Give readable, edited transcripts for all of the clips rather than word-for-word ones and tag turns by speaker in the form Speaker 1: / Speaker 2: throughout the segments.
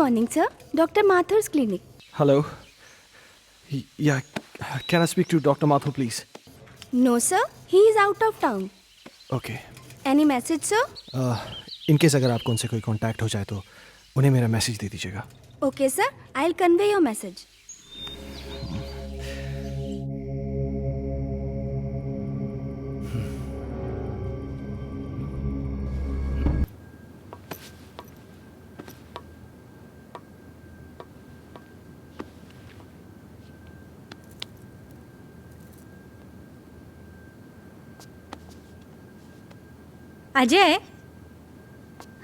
Speaker 1: morning, sir. Dr. Mathur's clinic.
Speaker 2: Hello. Yeah, can I speak to Dr. Mathur, please?
Speaker 1: No, sir. He is out of town.
Speaker 2: Okay.
Speaker 1: Any message, sir?
Speaker 2: In case अगर आपको उनसे कोई contact हो जाए तो उन्हें मेरा message दे दीजिएगा.
Speaker 1: Okay, sir. I'll convey your message.
Speaker 3: Ajay,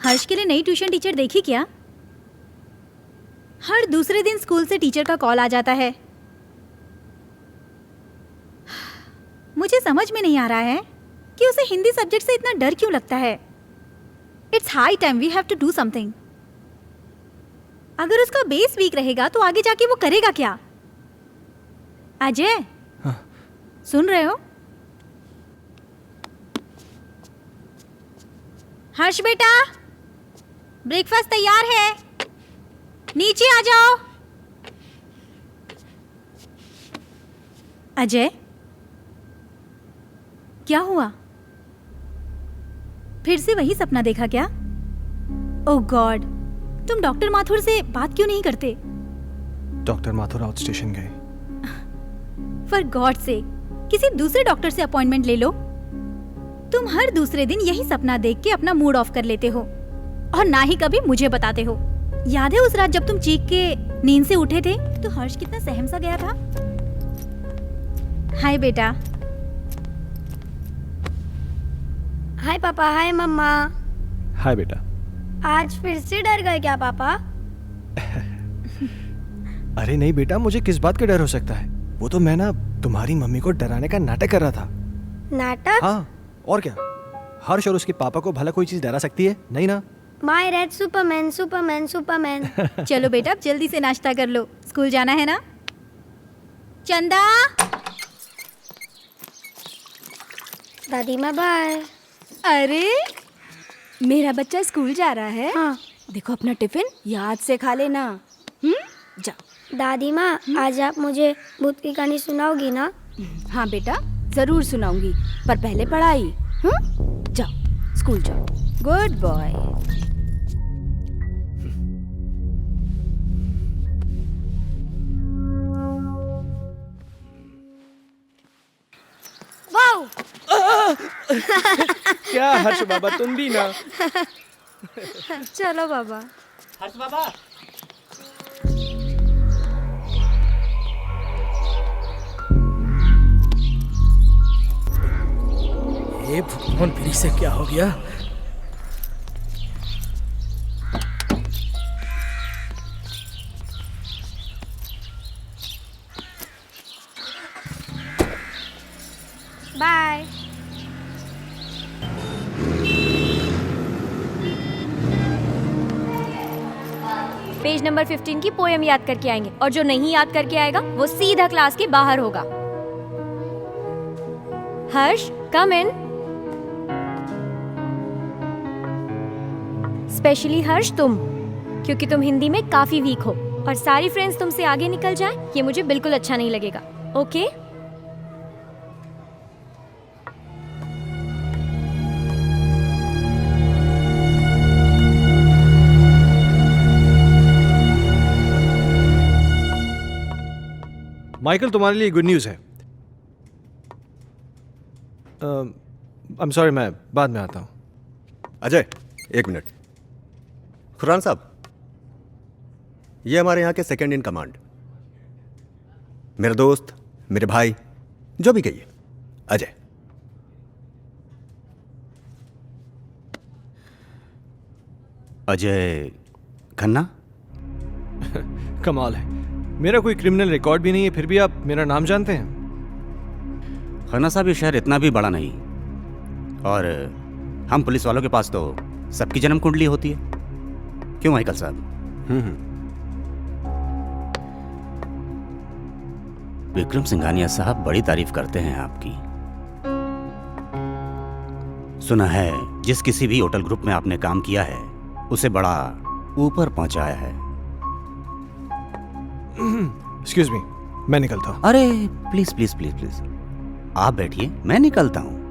Speaker 3: हर्ष के लिए नई ट्यूशन टीचर देखी क्या? हर दूसरे दिन स्कूल से टीचर का कॉल आ जाता है. मुझे समझ में नहीं आ रहा है कि उसे हिंदी सब्जेक्ट से इतना डर क्यों लगता है. It's high time we have to do something. अगर उसका बेस वीक रहेगा तो आगे जाके वो करेगा क्या? अजय,
Speaker 2: हाँ.
Speaker 3: सुन रहे हो? हर्ष बेटा, ब्रेकफास्ट तैयार है, नीचे आ जाओ. अजय, क्या हुआ? फिर से वही सपना देखा क्या? ओह गॉड, तुम डॉक्टर माथुर से बात क्यों नहीं करते?
Speaker 2: डॉक्टर माथुर आउट स्टेशन गए.
Speaker 3: फॉर गॉड से किसी दूसरे डॉक्टर से अपॉइंटमेंट ले लो. तुम हर दूसरे दिन यही सपना देख के अपना मूड ऑफ कर लेते हो और ना ही कभी मुझे बताते हो. याद है उस रात जब तुम चीख के नींद से उठे थे तो हर्ष कितना सहम सा गया था. हाय बेटा.
Speaker 1: हाय पापा. हाय मम्मा.
Speaker 2: हाय बेटा.
Speaker 1: आज फिर से डर गए क्या पापा?
Speaker 2: अरे नहीं बेटा, मुझे किस बात का डर हो सकता है. वो तो मैं ना तुम्हारी मम्मी को डराने का नाटक कर रहा था.
Speaker 1: नाटक?
Speaker 2: हाँ, और क्या. हर्ष और उसके पापा को भला कोई चीज डरा सकती है? नहीं ना.
Speaker 1: My red Superman Superman Superman.
Speaker 3: चलो बेटा, अब जल्दी से नाश्ता कर लो, स्कूल जाना है ना. चंदा.
Speaker 1: दादी माँ बाय.
Speaker 3: अरे
Speaker 1: मेरा बच्चा स्कूल जा रहा है.
Speaker 3: हाँ.
Speaker 1: देखो अपना टिफिन याद से खा लेना. जा. दादी माँ, आज आप मुझे भूत की कहानी सुनाओगी ना? हाँ बेटा, जरूर सुनाऊंगी, पर पहले पढ़ाई. जाओ, स्कूल जाओ. Good boy. वाओ.
Speaker 2: क्या हर्ष बाबा, तुम भी ना.
Speaker 1: चलो बाबा.
Speaker 4: हर्ष बाबा. ये भगवान, फिर से क्या हो गया?
Speaker 1: बाय.
Speaker 5: पेज नंबर 15 की पोएम याद करके आएंगे और जो नहीं याद करके आएगा वो सीधा क्लास के बाहर होगा. हर्ष, कम इन. स्पेशली हर्ष तुम, क्योंकि तुम हिंदी में काफी वीक हो और सारी फ्रेंड्स तुमसे आगे निकल जाएं, ये मुझे बिल्कुल अच्छा नहीं लगेगा. ओके?
Speaker 2: माइकल, तुम्हारे लिए गुड न्यूज़ है. आई एम सॉरी, मैं बाद में आता हूँ.
Speaker 6: अजय, एक मिनट. खुरान साहब, ये हमारे यहाँ के सेकंड इन कमांड, मेरे दोस्त, मेरे भाई, जो भी कहिए, अजय.
Speaker 7: अजय खन्ना.
Speaker 2: कमाल है, मेरा कोई क्रिमिनल रिकॉर्ड भी नहीं है, फिर भी आप मेरा नाम जानते हैं.
Speaker 7: खन्ना साहब, ये शहर इतना भी बड़ा नहीं और हम पुलिस वालों के पास तो सबकी जन्म कुंडली होती है. क्यों माइकल साहब? विक्रम सिंघानिया साहब बड़ी तारीफ करते हैं आपकी. सुना है जिस किसी भी होटल ग्रुप में आपने काम किया है उसे बड़ा ऊपर पहुंचाया है.
Speaker 2: एक्सक्यूज मी, मैं निकलता हूँ।
Speaker 7: अरे प्लीज प्लीज प्लीज प्लीज, आप बैठिए, मैं निकलता हूँ।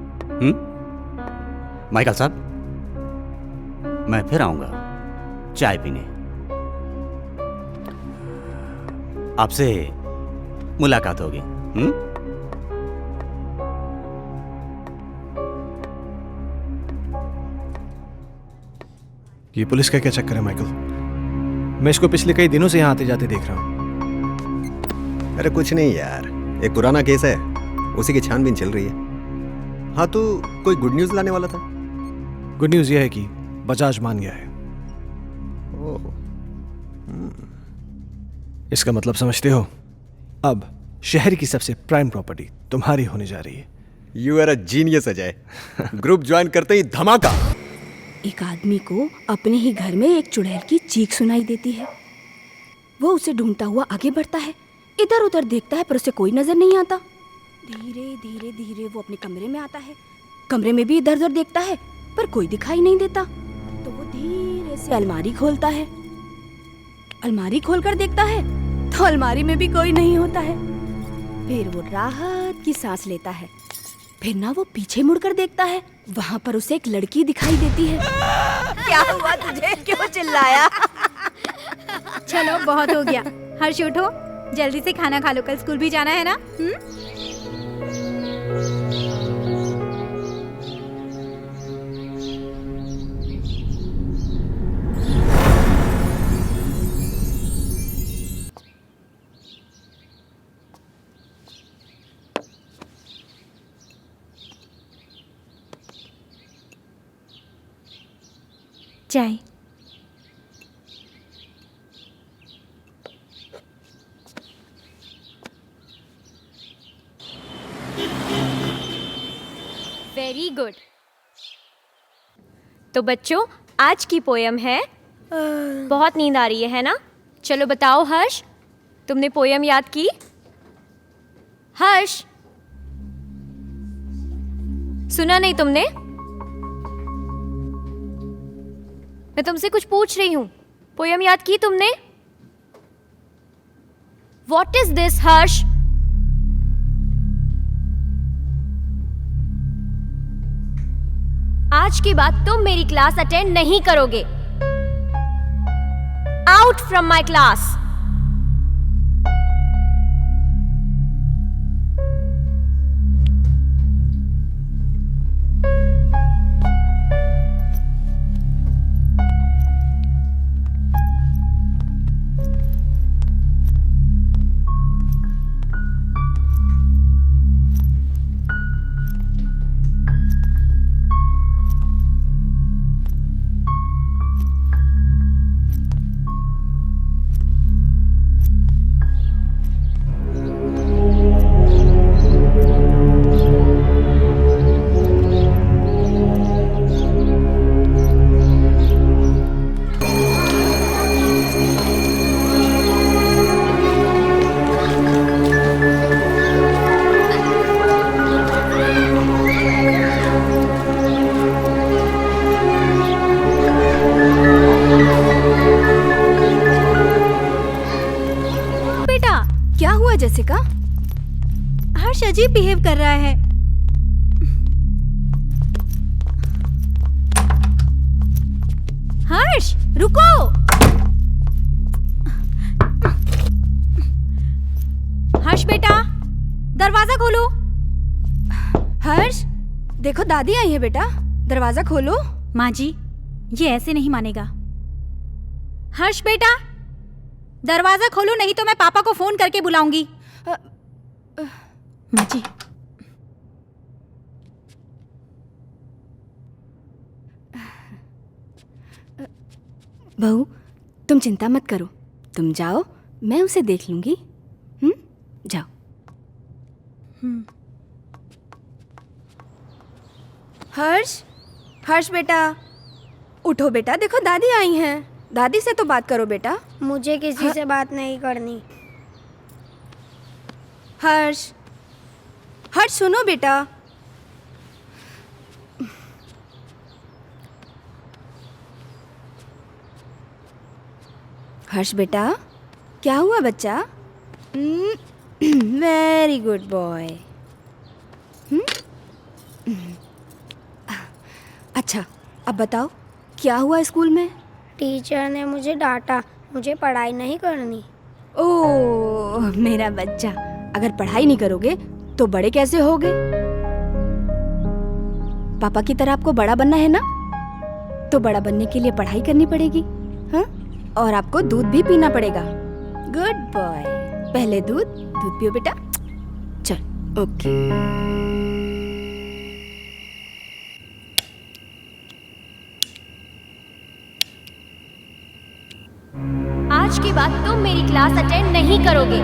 Speaker 7: माइकल साहब, मैं फिर आऊंगा चाय पीने। आपसे मुलाकात होगी।
Speaker 2: ये पुलिस का क्या चक्कर है माइकल? मैं इसको पिछले कई दिनों से यहाँ आते जाते देख रहा हूँ।
Speaker 6: अरे कुछ नहीं यार, एक पुराना केस है, उसी की छानबीन चल रही है। हाँ, तो कोई गुड न्यूज़ लाने वाला था?
Speaker 2: गुड न्यूज़ यह है कि बजाज मान गया है।
Speaker 6: ओह,
Speaker 2: इसका मतलब समझते हो? अब शहर की सबसे प्राइम प्रॉपर्टी तुम्हारी होने जा रही है।
Speaker 6: You are a genius Ajay. Group join करते ही धमाका।
Speaker 1: एक आदमी को अपने ही घर में एक चुड़ैल की चीख सुनाई देती है। वो उसे ढूंढता हुआ आगे बढ़ता है, इधर उधर देखता है पर उसे कोई नजर नहीं आता। धीरे धीरे धीरे वो अपने कमरे में आता है। कमरे में भी इधर उधर देखता है पर कोई दिखाई नहीं देता। तो वो धीरे से अलमारी खोलता है। अलमारी खोलकर देखता है तो अलमारी में भी कोई नहीं होता है। फिर वो राहत की सांस लेता है। फिर ना वो पीछे मुड़कर देखता है, वहां पर उसे एक लड़की दिखाई देती है। क्या हुआ तुझे, क्यों चिल्लाया?
Speaker 3: चलो बहुत हो गया। हर्ष उठो, जल्दी से खाना खा लो, कल स्कूल भी जाना है ना।
Speaker 5: चाय। Very good. तो बच्चों, आज की पोयम है, बहुत नींद आ रही है ना? चलो बताओ हर्ष, तुमने पोयम याद की? हर्ष, सुना नहीं तुमने? मैं तुमसे कुछ पूछ रही हूं। पोयम याद की तुमने? What is this, हर्ष? आज के बाद तुम मेरी क्लास अटेंड नहीं करोगे। Out from my class.
Speaker 1: Jessica?
Speaker 3: Harsh अजीब बिहेव कर रहा है। हर्ष रुको। हर्ष बेटा, दरवाजा खोलो।
Speaker 1: हर्ष देखो, दादी आई है बेटा, दरवाजा खोलो।
Speaker 3: माँ जी, ये ऐसे नहीं मानेगा। हर्ष बेटा, दरवाजा खोलो, नहीं तो मैं पापा को फोन करके बुलाऊंगी। माँ जी।
Speaker 1: बहू, तुम चिंता मत करो, तुम जाओ, मैं उसे देख लूंगी। जाओ। हर्ष, हर्ष बेटा, उठो बेटा, देखो दादी आई हैं। दादी से तो बात करो बेटा।
Speaker 8: मुझे किसी से बात नहीं करनी।
Speaker 1: हर्ष, हर्ष सुनो बेटा। हर्ष बेटा, क्या हुआ बच्चा? Very good boy. अच्छा, अब बताओ क्या हुआ स्कूल में?
Speaker 8: टीचर ने मुझे डांटा, मुझे पढ़ाई नहीं करनी।
Speaker 1: ओह मेरा बच्चा, अगर पढ़ाई नहीं करोगे तो बड़े कैसे होगे? पापा की तरह आपको बड़ा बनना है ना, तो बड़ा बनने के लिए पढ़ाई करनी पड़ेगी। हाँ, और आपको दूध भी पीना पड़ेगा। Good boy. पहले दूध पियो बेटा। चल ओके।
Speaker 5: आज के बाद तुम मेरी क्लास अटेंड नहीं करोगे।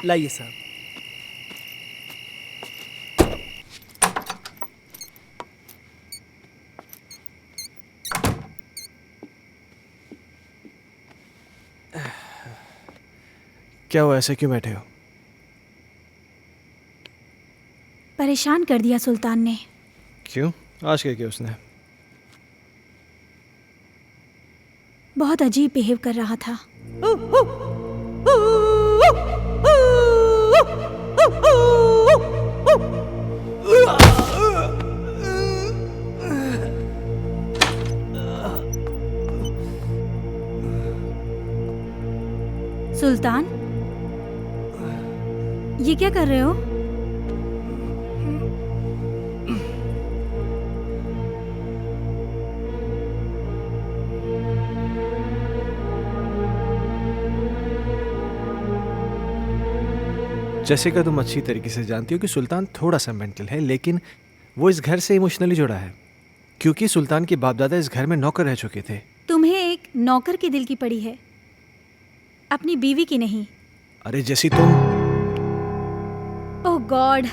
Speaker 4: लाइए साहब।
Speaker 2: क्या हुआ, ऐसे क्यों बैठे हो?
Speaker 3: परेशान कर दिया सुल्तान ने।
Speaker 2: क्यों? आज क्या किया उसने?
Speaker 3: बहुत अजीब बिहेव कर रहा था। सुल्तान, ये क्या कर रहे हो?
Speaker 2: जैसिका, तुम अच्छी तरीके से जानती हो कि सुल्तान थोड़ा सा मेंटल है, लेकिन वो इस घर से इमोशनली जुड़ा है क्योंकि सुल्तान के बाप दादा इस घर में नौकर रह चुके थे।
Speaker 3: तुम्हें एक नौकर के दिल की पड़ी है, अपनी बीवी की नहीं।
Speaker 2: अरे जैसी तुम।
Speaker 3: ओह गॉड,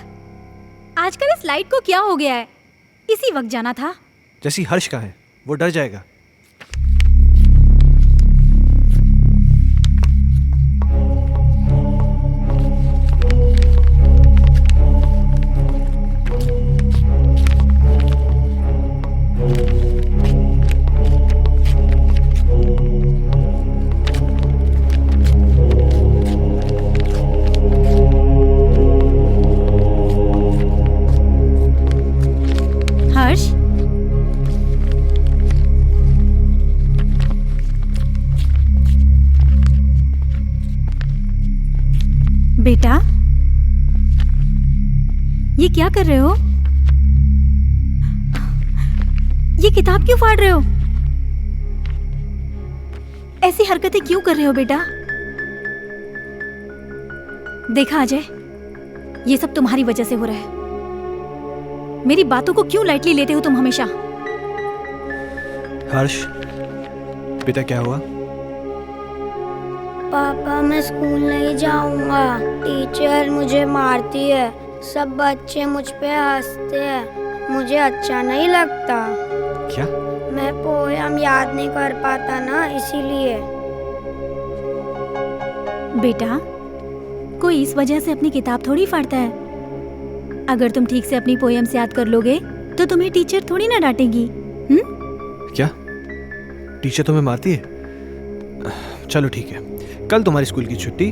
Speaker 3: आजकल इस लाइट को क्या हो गया है? इसी वक्त जाना था।
Speaker 2: जैसी हर्ष का है, वो डर जाएगा।
Speaker 3: हर्ष, बेटा, ये क्या कर रहे हो? ये किताब क्यों फाड़ रहे हो? ऐसी हरकतें क्यों कर रहे हो बेटा? देखा अजय, ये सब तुम्हारी वजह से हो रहा है। मेरी बातों को क्यों लाइटली लेते हो तुम हमेशा?
Speaker 2: हर्ष, बेटा क्या हुआ?
Speaker 8: पापा मैं स्कूल नहीं जाऊंगा, टीचर मुझे मारती है, सब बच्चे मुझ पे हंसते हैं, मुझे अच्छा नहीं लगता।
Speaker 2: क्या?
Speaker 8: मैं पोयम याद नहीं कर पाता ना, इसीलिए।
Speaker 3: बेटा, कोई इस वजह से अपनी किताब थोड़ी फाड़ता है। अगर तुम ठीक से अपनी पोएम्स याद कर लोगे तो तुम्हें टीचर थोड़ी ना डांटेगी।
Speaker 2: क्या टीचर तुम्हें मारती है? चलो ठीक है, कल तुम्हारी स्कूल की छुट्टी,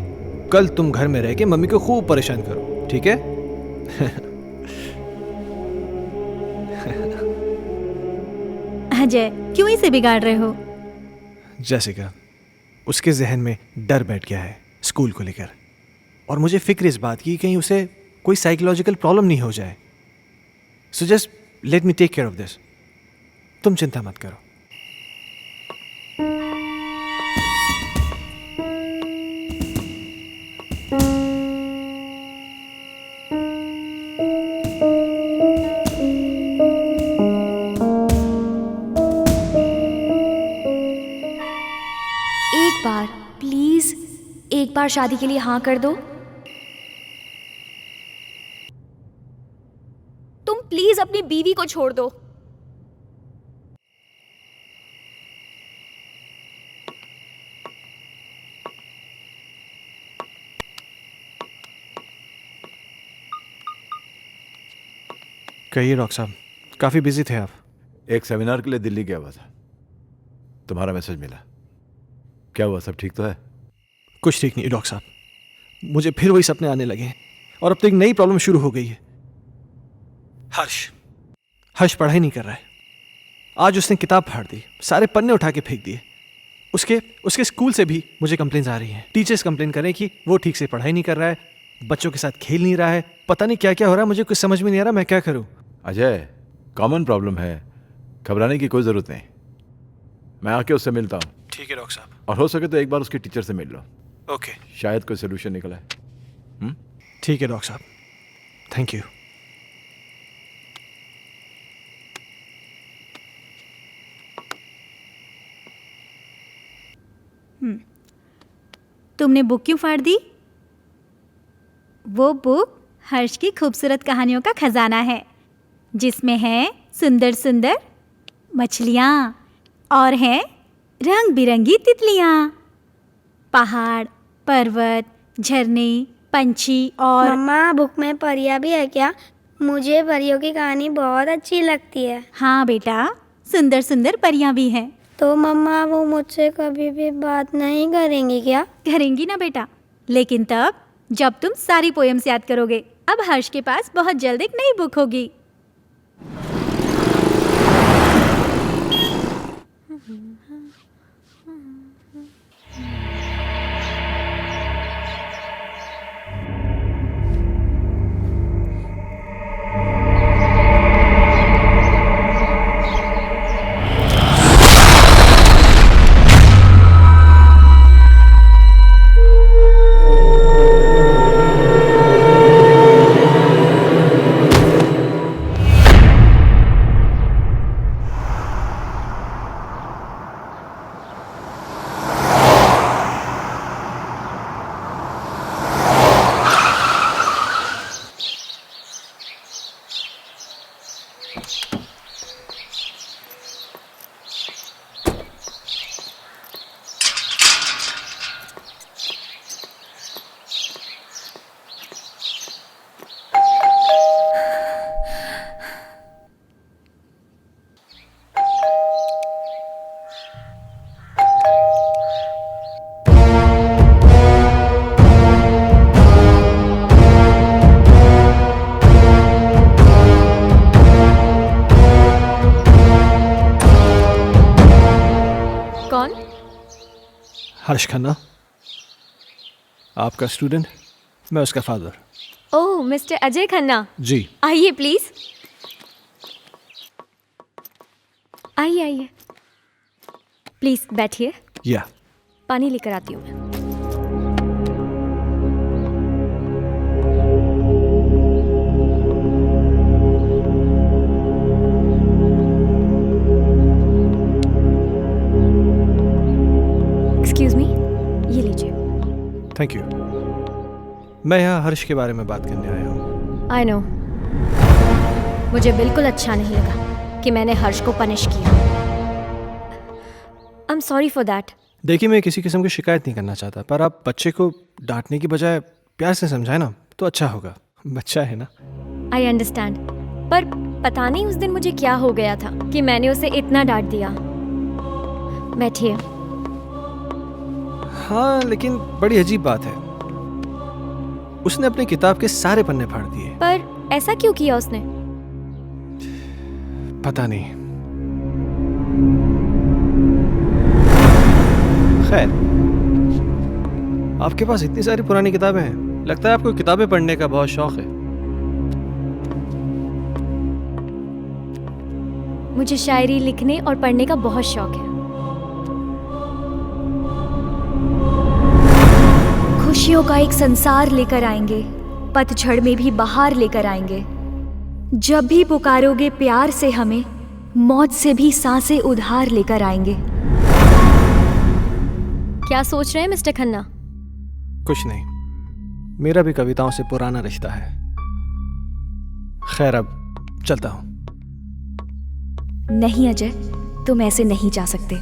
Speaker 2: कल तुम घर में रह के मम्मी को खूब परेशान करो, ठीक है?
Speaker 3: अजय, क्यों इसे बिगाड़ रहे हो?
Speaker 2: जैसिका, उसके जहन में डर बैठ गया है स्कूल को लेकर, और मुझे फिक्र इस बात की कहीं उसे कोई साइकोलॉजिकल प्रॉब्लम नहीं हो जाए। So just let me take care of this. तुम चिंता मत करो।
Speaker 5: एक बार प्लीज, एक बार शादी के लिए हाँ कर दो। तुम प्लीज अपनी बीवी को छोड़ दो।
Speaker 2: कहिए डॉक्टर साहब, काफ़ी बिजी थे आप?
Speaker 9: एक सेमिनार के लिए दिल्ली गया हुआ था, तुम्हारा मैसेज मिला। क्या हुआ, सब ठीक तो है?
Speaker 2: कुछ ठीक नहीं डॉक्टर साहब, मुझे फिर वही सपने आने लगे हैं और अब तो एक नई प्रॉब्लम शुरू हो गई है। हर्ष पढ़ाई नहीं कर रहा है। आज उसने किताब फाड़ दी, सारे पन्ने उठा के फेंक दिए। उसके स्कूल से भी मुझे कंप्लेंट्स आ रही हैं। टीचर्स कंप्लेन कर रहे हैं कि वो ठीक से पढ़ाई नहीं कर रहा है, बच्चों के साथ खेल नहीं रहा है, पता नहीं क्या क्या हो रहा है। मुझे कुछ समझ में नहीं आ रहा, मैं क्या करूं?
Speaker 9: अजय, कॉमन प्रॉब्लम है, घबराने की कोई ज़रूरत नहीं। मैं आके उससे मिलता हूँ।
Speaker 2: ठीक है डॉक्टर साहब।
Speaker 9: और हो सके तो एक बार उसके टीचर से मिल लो।
Speaker 2: ओके,
Speaker 9: शायद कोई सोल्यूशन निकला है।
Speaker 2: ठीक है डॉक्टर साहब, थैंक यू।
Speaker 3: तुमने बुक क्यों फाड़ दी? वो बुक हर्ष की खूबसूरत कहानियों का खजाना है, जिसमें है सुंदर सुंदर मछलियाँ और हैं रंग बिरंगी तितलियाँ, पहाड़, पर्वत, झरने, पंछी और
Speaker 8: मम्मा, बुक में परियां भी है क्या? मुझे परियों की कहानी बहुत अच्छी लगती है।
Speaker 3: हाँ बेटा, सुंदर सुंदर परियां भी हैं।
Speaker 8: तो मम्मा, वो मुझसे कभी भी बात नहीं करेंगी क्या?
Speaker 3: करेंगी ना बेटा, लेकिन तब जब तुम सारी पोएम्स याद करोगे। अब हर्ष के पास बहुत जल्द एक नई बुक होगी।
Speaker 5: कौन?
Speaker 2: हर्ष खन्ना, आपका स्टूडेंट, मैं उसका फादर।
Speaker 5: ओह, मिस्टर अजय खन्ना,
Speaker 2: जी।
Speaker 5: आइए प्लीज। आइए आइए, प्लीज बैठिए।
Speaker 2: या
Speaker 5: पानी लेकर आती हूँ मैं। एक्सक्यूज मी, ये लीजिए।
Speaker 2: Thank you. मैं यहाँ हर्ष के बारे में बात करने आया हूँ।
Speaker 5: आई नो, मुझे बिल्कुल अच्छा नहीं लगा कि मैंने हर्ष को पनिश किया। I am sorry for that.
Speaker 2: देखिए, मैं किसी किस्म की शिकायत नहीं करना चाहता, पर आप बच्चे को डांटने की बजाय प्यार से समझाए ना तो अच्छा होगा। बच्चा है ना।
Speaker 5: आई अंडरस्टैंड, पर पता नहीं उस दिन मुझे क्या हो गया था कि मैंने उसे इतना डांट दिया। बैठिए।
Speaker 2: हाँ, लेकिन बड़ी अजीब बात है, उसने अपनी किताब के सारे पन्ने फाड़ दिए।
Speaker 5: पर ऐसा क्यों किया उसने?
Speaker 2: पता नहीं। खैर, आपके पास इतनी सारी पुरानी किताबें हैं, लगता है आपको किताबें पढ़ने का बहुत शौक है।
Speaker 5: मुझे शायरी लिखने और पढ़ने का बहुत शौक है। खुशियों का एक संसार लेकर आएंगे, पतझड़ में भी बहार लेकर आएंगे। जब भी पुकारोगे प्यार से हमें, मौत से भी सांसें उधार लेकर आएंगे। क्या सोच रहे हैं मिस्टर खन्ना?
Speaker 2: कुछ नहीं, मेरा भी कविताओं से पुराना रिश्ता है। खैर, अब चलता हूं।
Speaker 5: नहीं अजय, तुम ऐसे नहीं जा सकते।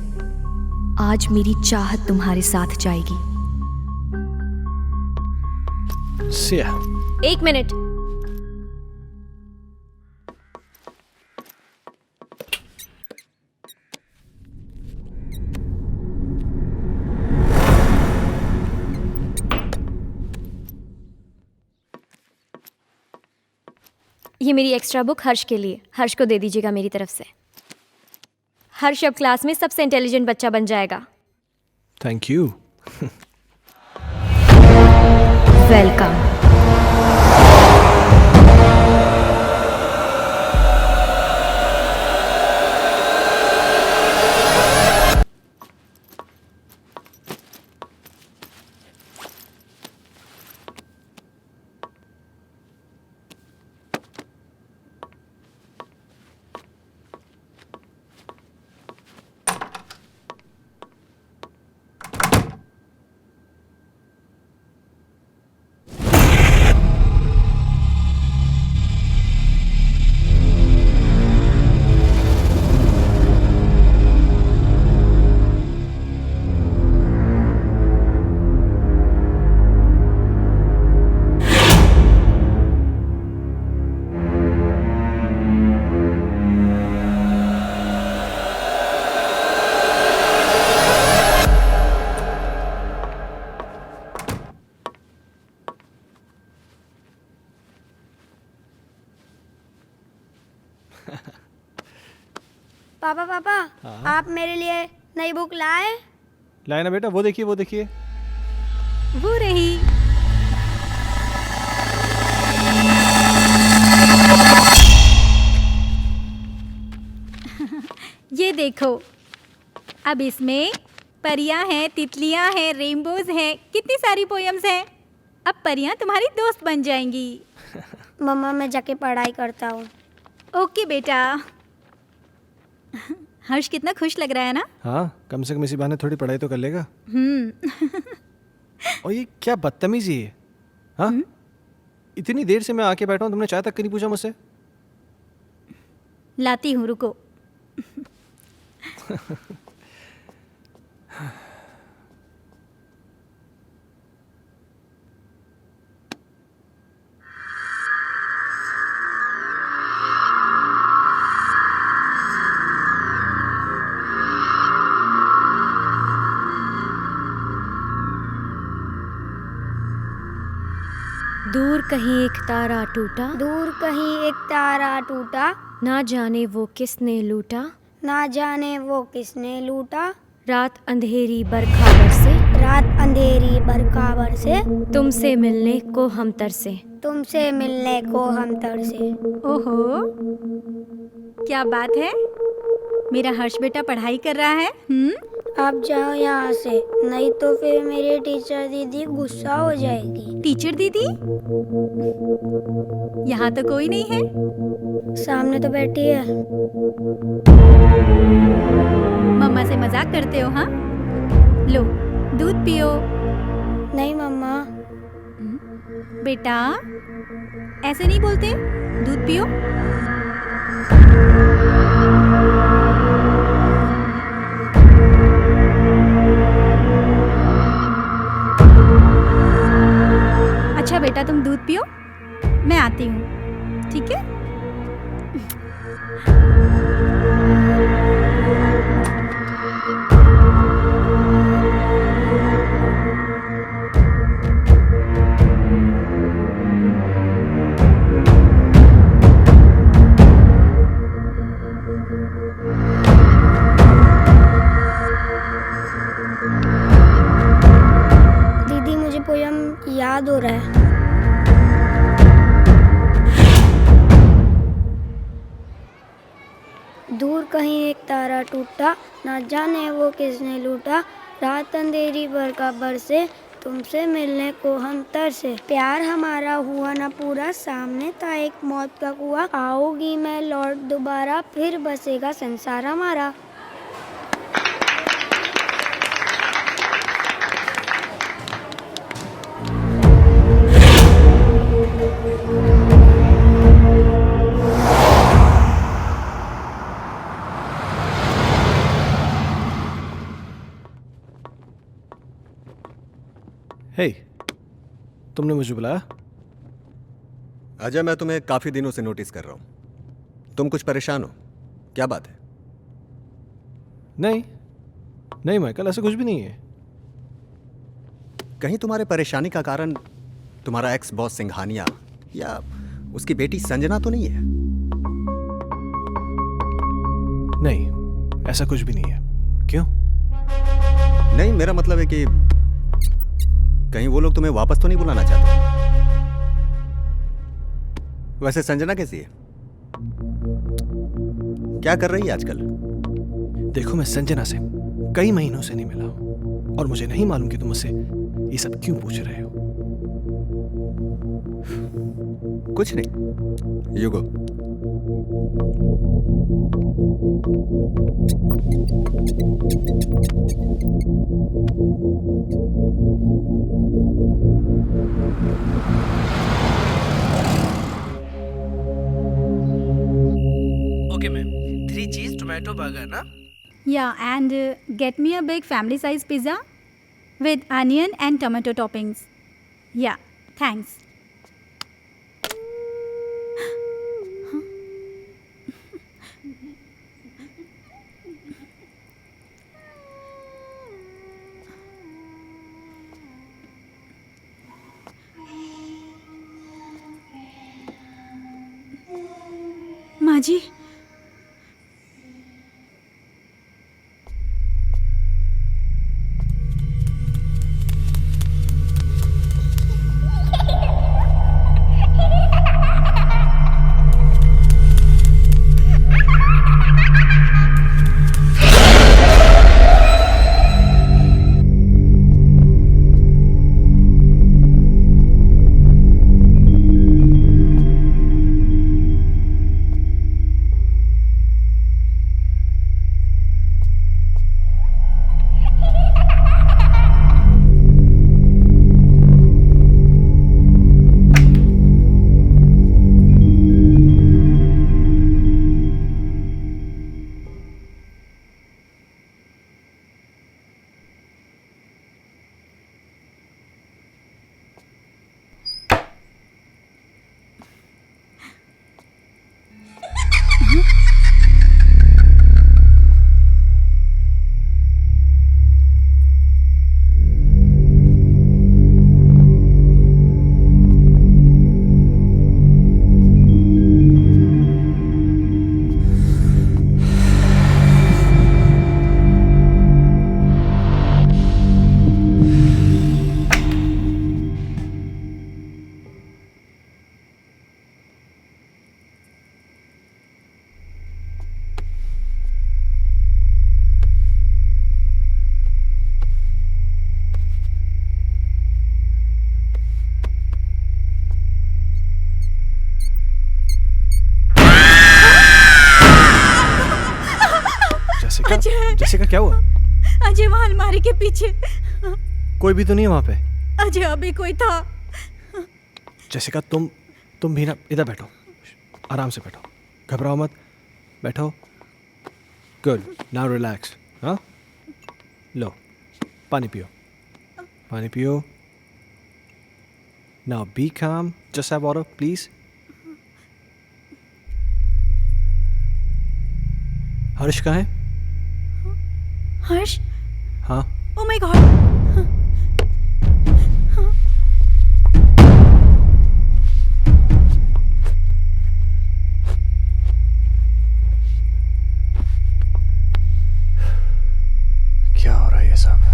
Speaker 5: आज मेरी चाहत तुम्हारे साथ जाएगी।
Speaker 2: See ya।
Speaker 5: एक मिनट। ये मेरी एक्स्ट्रा बुक हर्ष के लिए, हर्ष को दे दीजिएगा मेरी तरफ से। हर्ष अब क्लास में सबसे इंटेलिजेंट बच्चा बन जाएगा।
Speaker 2: Thank you.
Speaker 5: वेलकम।
Speaker 8: पापा पापा, आप मेरे लिए नई बुक लाए?
Speaker 2: लाए ना बेटा, वो देखिए वो देखिए।
Speaker 3: वो रही। ये देखो, अब इसमें परियां हैं, तितलियां हैं, रेनबोज हैं, कितनी सारी पोएम्स हैं। अब परियां तुम्हारी दोस्त बन जाएंगी।
Speaker 8: मम्मा मैं जाके पढ़ाई करता हूँ।
Speaker 3: ओके बेटा। हर्ष कितना खुश लग रहा है ना?
Speaker 2: हाँ, कम से कम इसी बहाने थोड़ी पढ़ाई तो कर लेगा।
Speaker 3: हम्म।
Speaker 2: और ये क्या बदतमीजी है? हाँ, इतनी देर से मैं आके बैठा हूँ, तुमने चाय तक नहीं पूछा मुझसे?
Speaker 3: लाती हूँ, रुको।
Speaker 5: दूर कहीं एक तारा टूटा,
Speaker 8: दूर कहीं एक तारा टूटा,
Speaker 5: ना जाने वो किसने लूटा,
Speaker 8: ना जाने वो किसने लूटा,
Speaker 5: रात अंधेरी बरखा बरसे,
Speaker 8: रात अंधेरी बरखा बरसे,
Speaker 5: तुमसे मिलने को हम तरसे,
Speaker 8: तुमसे मिलने को हम तरसे।
Speaker 3: ओहो, क्या बात है। मेरा हर्ष बेटा पढ़ाई कर रहा है।
Speaker 8: आप जाओ यहाँ से, नहीं तो फिर मेरी टीचर दीदी गुस्सा हो जाएगी।
Speaker 3: टीचर दीदी? यहाँ तो कोई नहीं है।
Speaker 8: सामने तो बैठी है।
Speaker 3: मम्मा से मजाक करते हो? हाँ, लो दूध पियो।
Speaker 8: नहीं मम्मा।
Speaker 3: बेटा ऐसे नहीं बोलते, दूध पियो। अच्छा बेटा, तुम दूध पियो, मैं आती हूँ, ठीक है?
Speaker 8: दीदी मुझे पोयम याद हो रहा है। दूर कहीं एक तारा टूटा, ना जाने वो किसने लूटा, रात अंधेरी बरखा बरसे, तुमसे मिलने को हम तरसे। प्यार हमारा हुआ ना पूरा, सामने था एक मौत का कुआं, आओगी मैं लौट दोबारा, फिर बसेगा संसार हमारा।
Speaker 2: हे, तुमने मुझे बुलाया?
Speaker 6: अजय, मैं तुम्हें काफी दिनों से नोटिस कर रहा हूं। तुम कुछ परेशान हो, क्या बात है?
Speaker 2: नहीं नहीं माइकल, ऐसा कुछ भी नहीं है।
Speaker 6: कहीं तुम्हारे परेशानी का कारण तुम्हारा एक्स बॉस सिंघानिया या उसकी बेटी संजना तो नहीं है?
Speaker 2: नहीं, ऐसा कुछ भी नहीं है। क्यों?
Speaker 6: नहीं, मेरा मतलब है कि कहीं वो लोग तुम्हें वापस तो नहीं बुलाना चाहते? वैसे संजना कैसी है? क्या कर रही है आजकल?
Speaker 2: देखो, मैं संजना से कई महीनों से नहीं मिला हूं और मुझे नहीं मालूम कि तुम मुझसे ये सब क्यों पूछ रहे हो।
Speaker 6: कुछ नहीं, यू गो।
Speaker 4: ओके मैम, 3 चीज टोमेटो बर्गर ना?
Speaker 3: Yeah, and get me a big family size pizza with onion and tomato toppings. Yeah, thanks. माँ जी,
Speaker 2: जैसिका, क्या हुआ?
Speaker 3: अजय वहाँ अलमारी के पीछे।
Speaker 2: कोई भी तो नहीं है वहां पे?
Speaker 3: अजय अभी कोई था।
Speaker 2: जैसिका, तुम भी ना, इधर बैठो, आराम से बैठो, घबराओ मत, बैठो। Good, now relax. हाँ, लो पानी पियो, पानी पियो। नाउ बी काम, जस्ट हैव वाटर प्लीज। हर्ष कहाँ है?
Speaker 3: हर्ष?
Speaker 2: हाँ।
Speaker 3: ओह माय गॉड।
Speaker 2: क्या हो रहा है ये सब?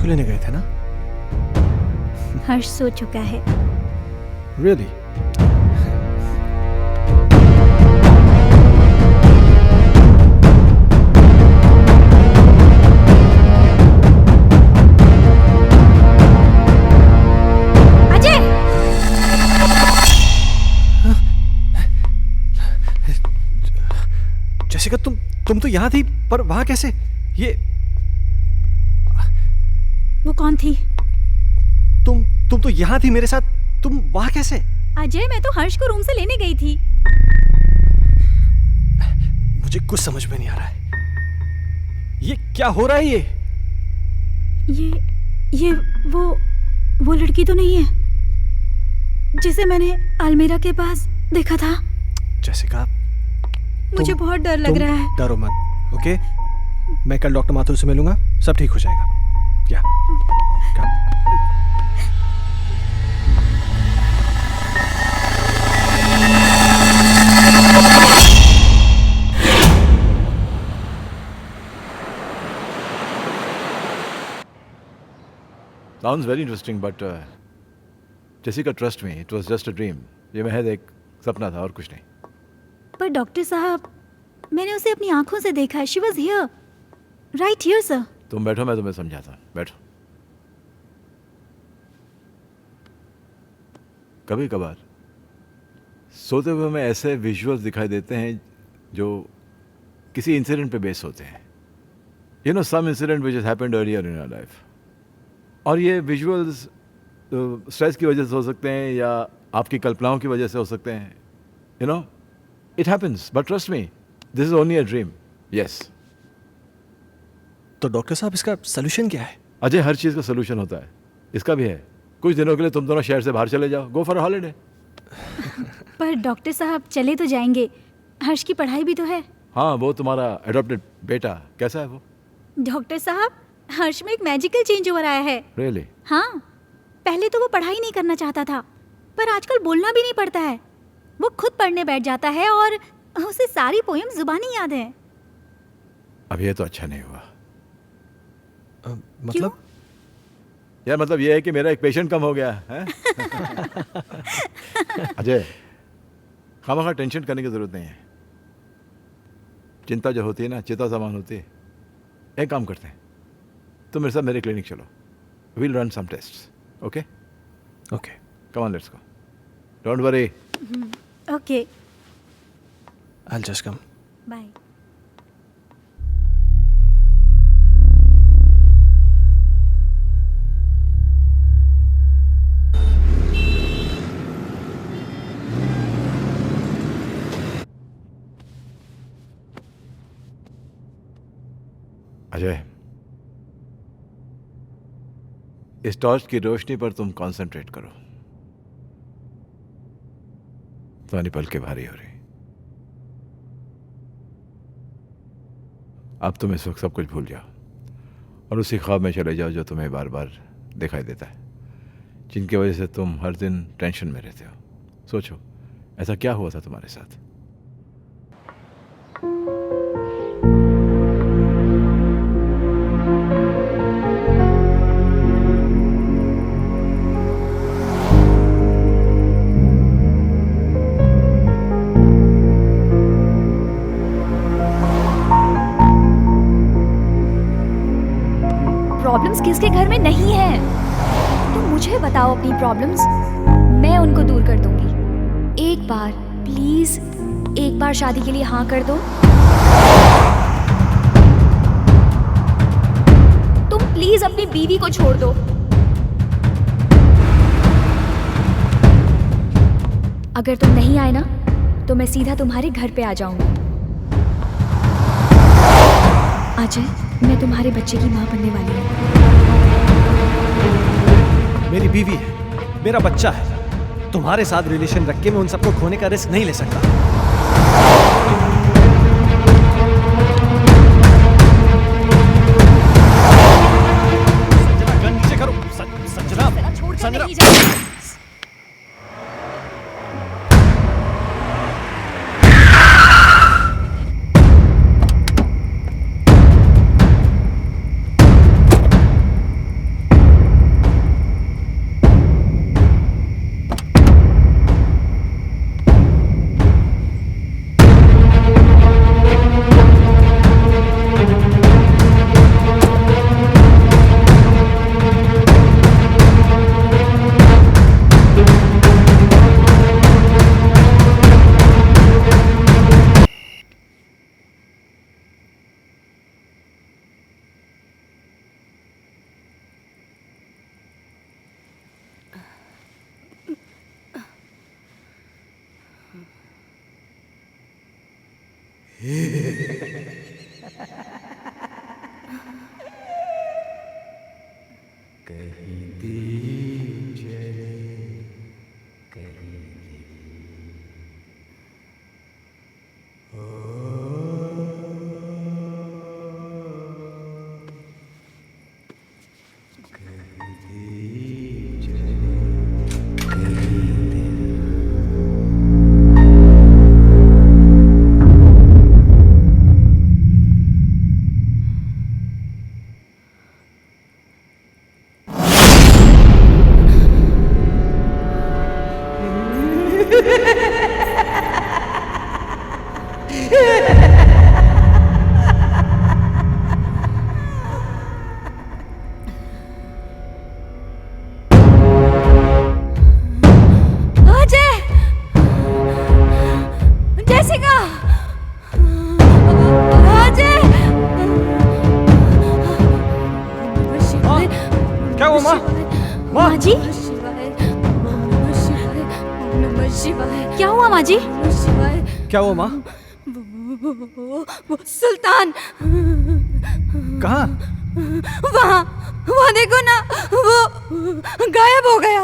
Speaker 2: लेने गए थे ना?
Speaker 3: हर्ष सो चुका है।
Speaker 2: Really? यहाँ थी, पर वहां कैसे? ये
Speaker 3: वो कौन थी?
Speaker 2: तुम तो यहाँ थी मेरे साथ, तुम वहां कैसे?
Speaker 3: अजय, मैं तो हर्ष को रूम से लेने गई थी।
Speaker 2: मुझे कुछ समझ में नहीं आ रहा है। ये क्या हो रहा है?
Speaker 3: ये वो लड़की तो नहीं है जिसे मैंने अलमीरा के पास देखा था?
Speaker 2: जेसिका,
Speaker 3: मुझे बहुत डर लग रहा है।
Speaker 2: डरो मत, ओके? मैं कल डॉक्टर माथुर से मिलूंगा, सब ठीक हो जाएगा। क्या?
Speaker 9: Sounds very interesting, but Jessica, trust me, it was just a dream. ये महज एक सपना था और कुछ नहीं।
Speaker 3: पर डॉक्टर साहब, मैंने उसे अपनी आंखों से देखा है। She was here, right here, sir.
Speaker 9: तुम बैठो, मैं तुम्हें समझाता हूँ। बैठो। कभी कभार सोते हुए हमें ऐसे विजुअल्स दिखाई देते हैं जो किसी इंसिडेंट पे बेस होते हैं। You know, some incident which has happened earlier in our life. और ये विजुअल्स स्ट्रेस की वजह से हो सकते हैं या आपकी कल्पनाओं की वजह से हो सकते हैं। You know, it happens, but trust me, this is only a dream. Yes.
Speaker 2: तो डॉक्टर साहब, इसका सोल्यूशन क्या है?
Speaker 9: अजय, हर चीज़ का सोल्यूशन होता है, इसका भी है। कुछ दिनों के लिए तुम दोनों शहर से बाहर चले जाओ, गो फॉर हॉलीडे।
Speaker 3: पर डॉक्टर साहब, चले तो जाएंगे, हर्ष की पढ़ाई भी तो है।
Speaker 9: हाँ, वो तुम्हारा एडॉप्टेड बेटा कैसा है वो?
Speaker 3: डॉक्टर साहब, हर्ष में एक मैजिकल चेंज ओवर आया है।
Speaker 9: Really?
Speaker 3: हाँ, पहले तो वो पढ़ाई नहीं करना चाहता था, पर आजकल बोलना भी नहीं पड़ता है। वो खुद पढ़ने बैठ जाता है और उसे सारी पोएम जुबानी याद है।
Speaker 9: अब ये तो अच्छा नहीं हुआ।
Speaker 2: मतलब?
Speaker 9: यार, मतलब ये है कि मेरा एक पेशेंट कम हो गया है। अजय, खामखा टेंशन करने की जरूरत नहीं है। चिंता जो होती है ना, चिता समान होती है। एक काम करते हैं, तुम मेरे साथ मेरे क्लिनिक चलो, we'll run some tests, okay?
Speaker 2: Okay.
Speaker 9: Come on, let's go. Don't worry.
Speaker 3: Okay.
Speaker 2: I'll just come.
Speaker 3: Bye.
Speaker 9: Ajay, इस टॉर्च की रोशनी पर तुम कंसंट्रेट करो। तुम्हारी पलकें भारी हो रही। अब तुम इस वक्त सब कुछ भूल जाओ और उसी ख्वाब में चले जाओ जो तुम्हें बार बार दिखाई देता है, जिनकी वजह से तुम हर दिन टेंशन में रहते हो। सोचो, ऐसा क्या हुआ था तुम्हारे साथ?
Speaker 5: प्रॉब्लम्स किसके घर में नहीं है? तुम मुझे बताओ अपनी प्रॉब्लम्स, मैं उनको दूर कर दूंगी। एक बार प्लीज, एक बार शादी के लिए हाँ कर दो। तुम प्लीज अपनी बीवी को छोड़ दो। अगर तुम नहीं आए ना, तो मैं सीधा तुम्हारे घर पे आ जाऊंगी। अजय, मैं तुम्हारे बच्चे की माँ बनने वाली हूँ।
Speaker 2: मेरी बीवी है, मेरा बच्चा है। तुम्हारे साथ रिलेशन रख के मैं उन सबको खोने का रिस्क नहीं ले सकता। संजना, गन नीचे करो। संजना,
Speaker 5: छोड़ के
Speaker 2: संजना।
Speaker 5: नहीं जाऊंगी।
Speaker 3: माँ जी, क्या हुआ माँ जी?
Speaker 2: क्या हुआ माँ?
Speaker 1: वो सुल्तान
Speaker 2: कहाँ?
Speaker 1: वहाँ देखो ना, वो गायब हो गया।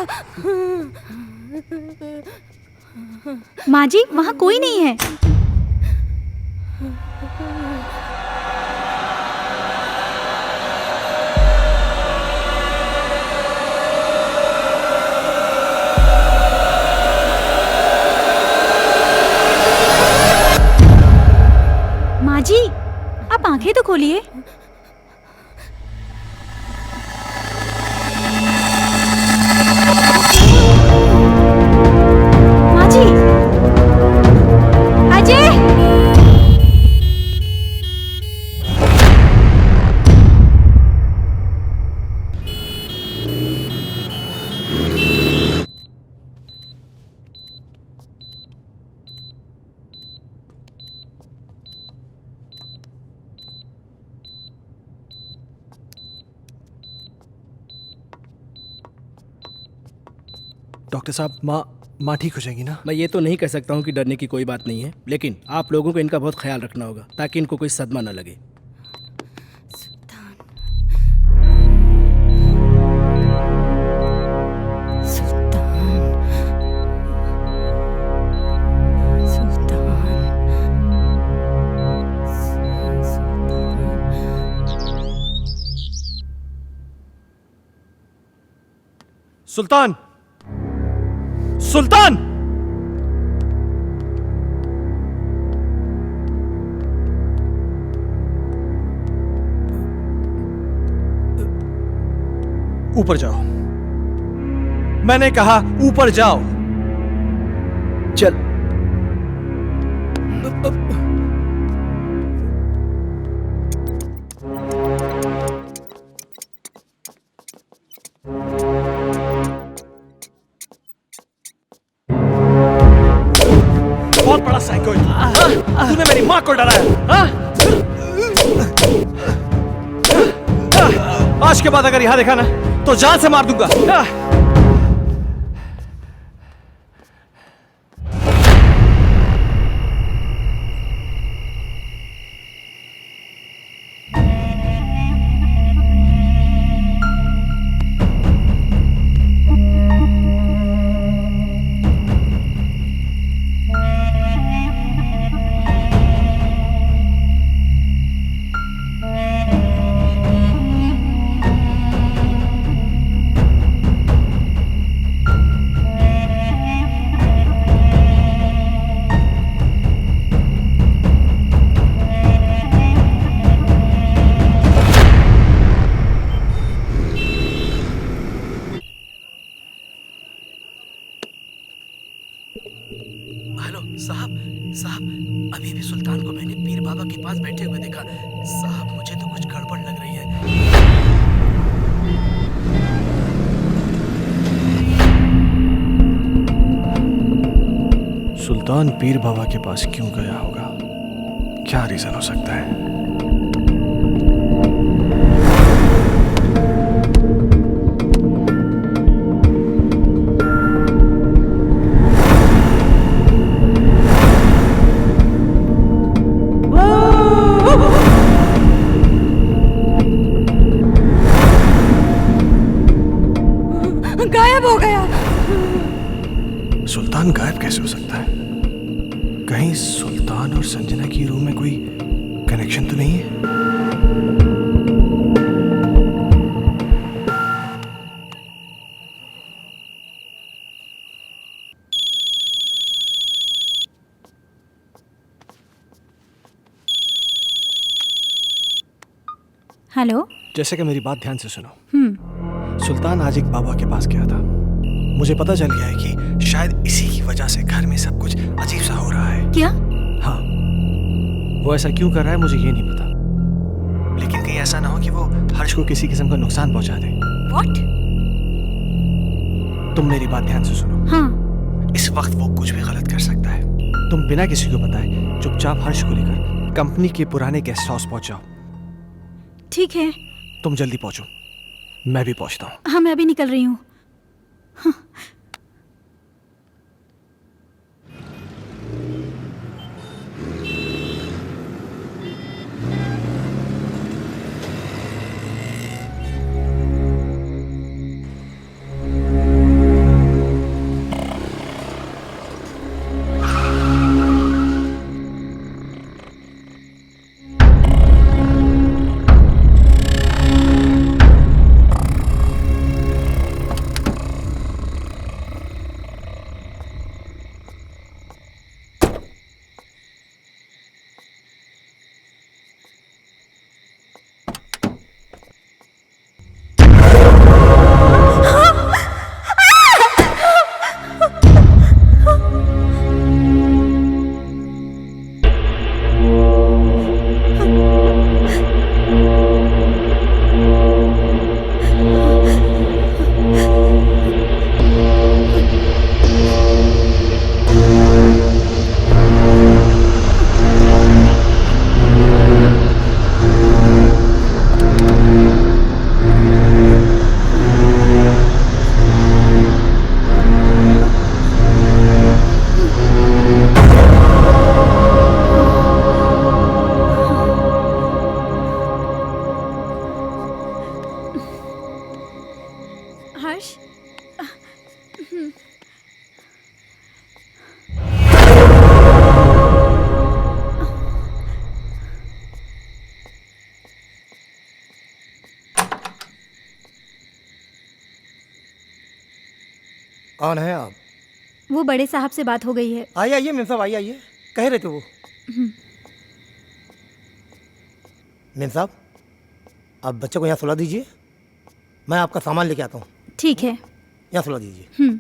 Speaker 3: माँ जी, वहाँ कोई नहीं है। माँ जी, आप आंखें तो खोलिए। माँ जी, अजय!
Speaker 2: डॉक्टर साहब, माँ ठीक हो जाएगी ना?
Speaker 4: मैं ये तो नहीं कह सकता हूँ कि डरने की कोई बात नहीं है, लेकिन आप लोगों को इनका बहुत ख्याल रखना होगा ताकि इनको कोई सदमा न लगे।
Speaker 2: सुल्तान! सुल्तान! ऊपर जाओ। मैंने कहा ऊपर जाओ। चल। बहुत बड़ा साइको है तू। तूने मेरी माँ को डराया। आज के बाद अगर यहां देखा ना तो जान से मार दूंगा।
Speaker 4: हेलो साहब, साहब अभी भी सुल्तान को मैंने पीर बाबा के पास बैठे हुए देखा। साहब मुझे तो कुछ गड़बड़ लग रही है।
Speaker 2: सुल्तान पीर बाबा के पास क्यों गया होगा? क्या रीजन हो सकता है?
Speaker 1: गायब हो गया।
Speaker 2: सुल्तान गायब कैसे हो सकता है? कहीं सुल्तान और संजना की रूम में कोई कनेक्शन तो नहीं है?
Speaker 3: हेलो।
Speaker 2: जैसे कि मेरी बात ध्यान से सुनो। सुल्तान आज एक बाबा के पास गया था। मुझे पता चल गया है कि शायद इसी की वजह से घर में सब कुछ अजीब सा हो रहा है।
Speaker 3: क्या?
Speaker 2: हाँ, वो ऐसा क्यों कर रहा है मुझे ये नहीं पता, लेकिन कहीं ऐसा ना हो कि वो हर्ष को किसी किस्म का नुकसान पहुंचा दे।
Speaker 3: What?
Speaker 2: तुम मेरी बात ध्यान से सुनो।
Speaker 3: हाँ।
Speaker 2: इस वक्त वो कुछ भी गलत कर सकता है। तुम बिना किसी को बताए चुपचाप हर्ष को लेकर कंपनी के पुराने गेस्ट हाउस पहुंच जाओ।
Speaker 3: ठीक है।
Speaker 2: तुम जल्दी पहुंचो, मैं भी पहुंचता हूँ।
Speaker 3: हाँ, मैं अभी निकल रही हूँ। हर्ष।
Speaker 10: कौन है आप?
Speaker 3: वो बड़े साहब से बात हो गई है।
Speaker 10: आइए आइए मेम साहब, आइए आइए। कह रहे थे वो। मेम साहब, आप बच्चे को यहाँ सुला दीजिए, मैं आपका सामान लेके आता हूँ।
Speaker 3: ठीक है।
Speaker 10: यहाँ सुला दीजिए।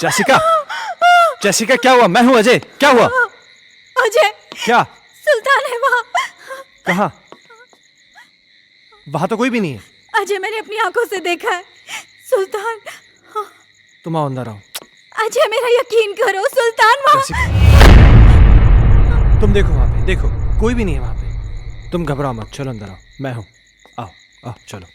Speaker 2: जेसिका, जेसिका क्या हुआ? मैं हूं अजय, क्या हुआ?
Speaker 3: अजय,
Speaker 2: क्या?
Speaker 3: सुल्तान है वहाँ।
Speaker 2: कहाँ? वहां तो कोई भी नहीं है।
Speaker 3: अजय, मैंने अपनी आंखों से देखा है सुल्तान।
Speaker 2: तुम आओ अंदर आओ।
Speaker 3: अजय, मेरा यकीन करो, सुल्तान वहाँ।
Speaker 2: तुम देखो वहां पे, देखो कोई भी नहीं है वहां पे। तुम घबराओ मत, चलो अंदर आओ, मैं हूं। आओ आओ चलो।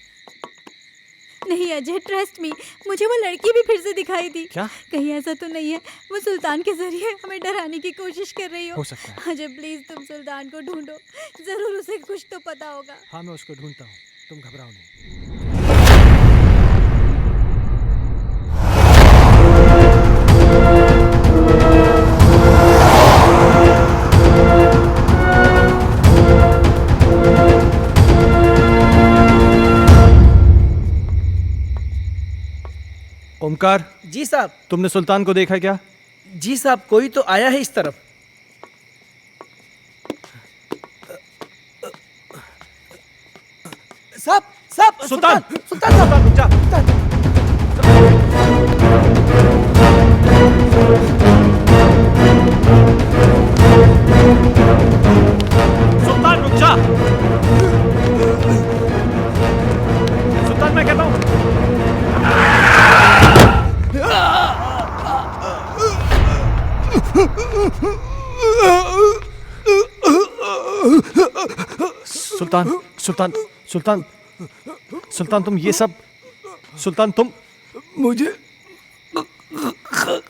Speaker 3: नहीं अजय, ट्रस्ट मी, मुझे वो लड़की भी फिर से दिखाई दी।
Speaker 2: क्या?
Speaker 3: कहीं ऐसा तो नहीं है वो सुल्तान के जरिए हमें डराने की कोशिश कर रही हो
Speaker 2: सकता है।
Speaker 3: अजय प्लीज, तुम सुल्तान को ढूंढो, जरूर उसे कुछ तो पता होगा।
Speaker 2: हाँ मैं उसको ढूंढता हूँ, तुम घबराओ नहीं। ओमकार।
Speaker 4: जी साहब।
Speaker 2: तुमने सुल्तान को देखा क्या?
Speaker 4: जी साहब, कोई तो आया है इस तरफ। साहब साहब,
Speaker 2: सुल्तान,
Speaker 4: सुल्तान साहब,
Speaker 2: रुक जा। सुल्तान रुक जा। सुल्तान मैं कहता हूँ। सुल्तान, सुल्तान, सुल्तान, सुल्तान तुम ये सब, सुल्तान तुम
Speaker 9: मुझे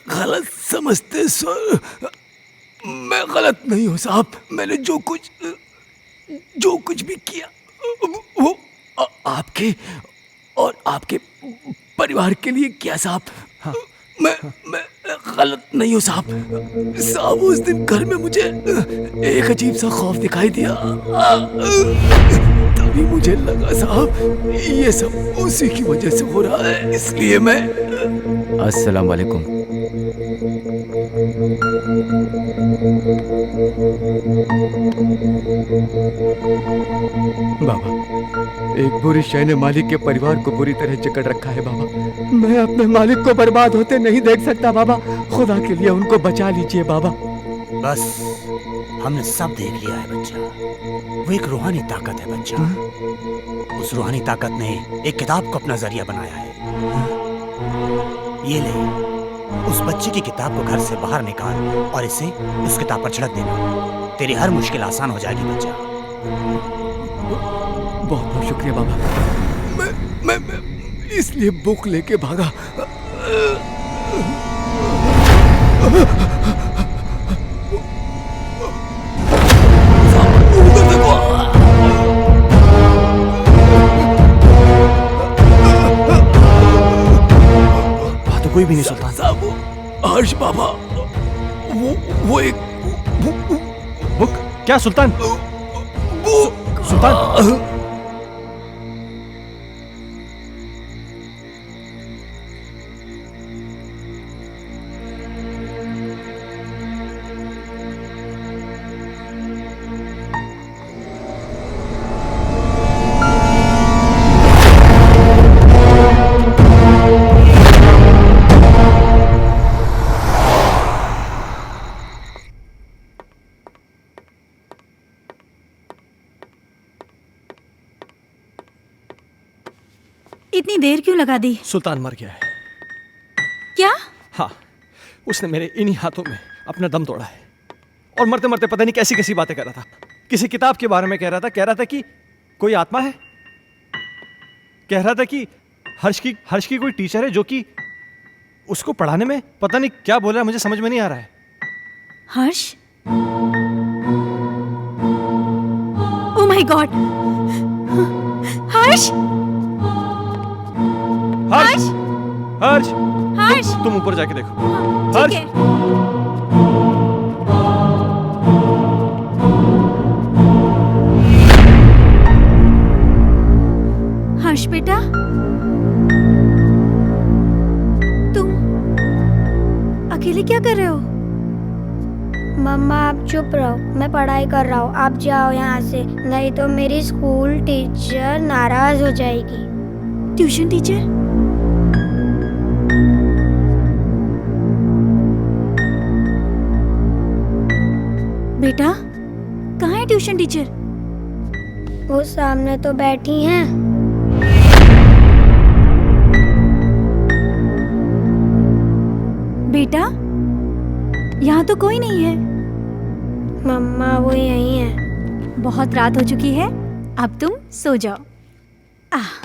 Speaker 9: गलत समझते सर। मैं गलत नहीं हूँ साहब। मैंने जो कुछ भी किया वो आपके और आपके परिवार के लिए किया साहब।
Speaker 2: हाँ।
Speaker 9: मैं गलत नहीं हूँ साहब। साहब उस दिन घर में मुझे एक अजीब सा खौफ दिखाई दिया। तभी मुझे लगा साहब ये सब उसी की वजह से हो रहा है, इसलिए मैं।
Speaker 11: अस्सलाम वालेकुम।
Speaker 12: बाबा, एक बुरी शय ने मालिक के परिवार को बुरी तरह जकड़ रखा है बाबा। मैं अपने मालिक को बर्बाद होते नहीं देख सकता बाबा। खुदा के लिए उनको बचा लीजिए बाबा।
Speaker 7: बस हमने सब देख लिया है बच्चा। वो एक रूहानी ताकत है बच्चा। उस रूहानी ताकत ने एक किताब को अपना जरिया बनाया है। ये ले, उस बच्चे की किताब को घर से बाहर निकाल और इसे उस किताब पर छिड़क देना। तेरी हर मुश्किल आसान हो जाएगी बच्चा।
Speaker 12: बहुत बहुत शुक्रिया बाबा।
Speaker 9: मैं इसलिए बुक लेके भागा।
Speaker 2: वहां तो कोई भी नहीं सुल्तान।
Speaker 9: साहब हर्ष बाबा, वो एक
Speaker 2: बुक। क्या सुल्तान? सुल्तान
Speaker 3: इतनी देर क्यों लगा दी?
Speaker 2: सुल्तान मर गया है।
Speaker 3: क्या?
Speaker 2: हाँ, उसने मेरे इन्हीं हाथों में अपना दम तोड़ा है। और मरते मरते पता नहीं कैसी कैसी बातें कर रहा था। किसी किताब के बारे में कह रहा था कि कोई आत्मा है। कह रहा था कि हर्ष की कोई टीचर है जो कि उसको पढ़ाने में पता नहीं क्या बोल रहा है, मुझे समझ में नहीं आ रहा है।
Speaker 3: Harsh? Oh my god! Harsh!
Speaker 2: Harsh! Harsh!
Speaker 3: Harsh!
Speaker 2: तुम ऊपर जाके देखो।
Speaker 3: ठीक है। हर्ष बेटा, तुम अकेले क्या कर रहे हो?
Speaker 8: मम्मा आप चुप रहो, मैं पढ़ाई कर रहा हूँ। आप जाओ यहाँ से, नहीं तो मेरी स्कूल टीचर नाराज हो जाएगी।
Speaker 3: Tuition teacher? बेटा कहाँ है ट्यूशन टीचर?
Speaker 8: वो सामने तो बैठी हैं।
Speaker 3: बेटा यहाँ तो कोई नहीं है।
Speaker 8: मम्मा वो यहीं है।
Speaker 3: बहुत रात हो चुकी है, अब तुम सो जाओ। आह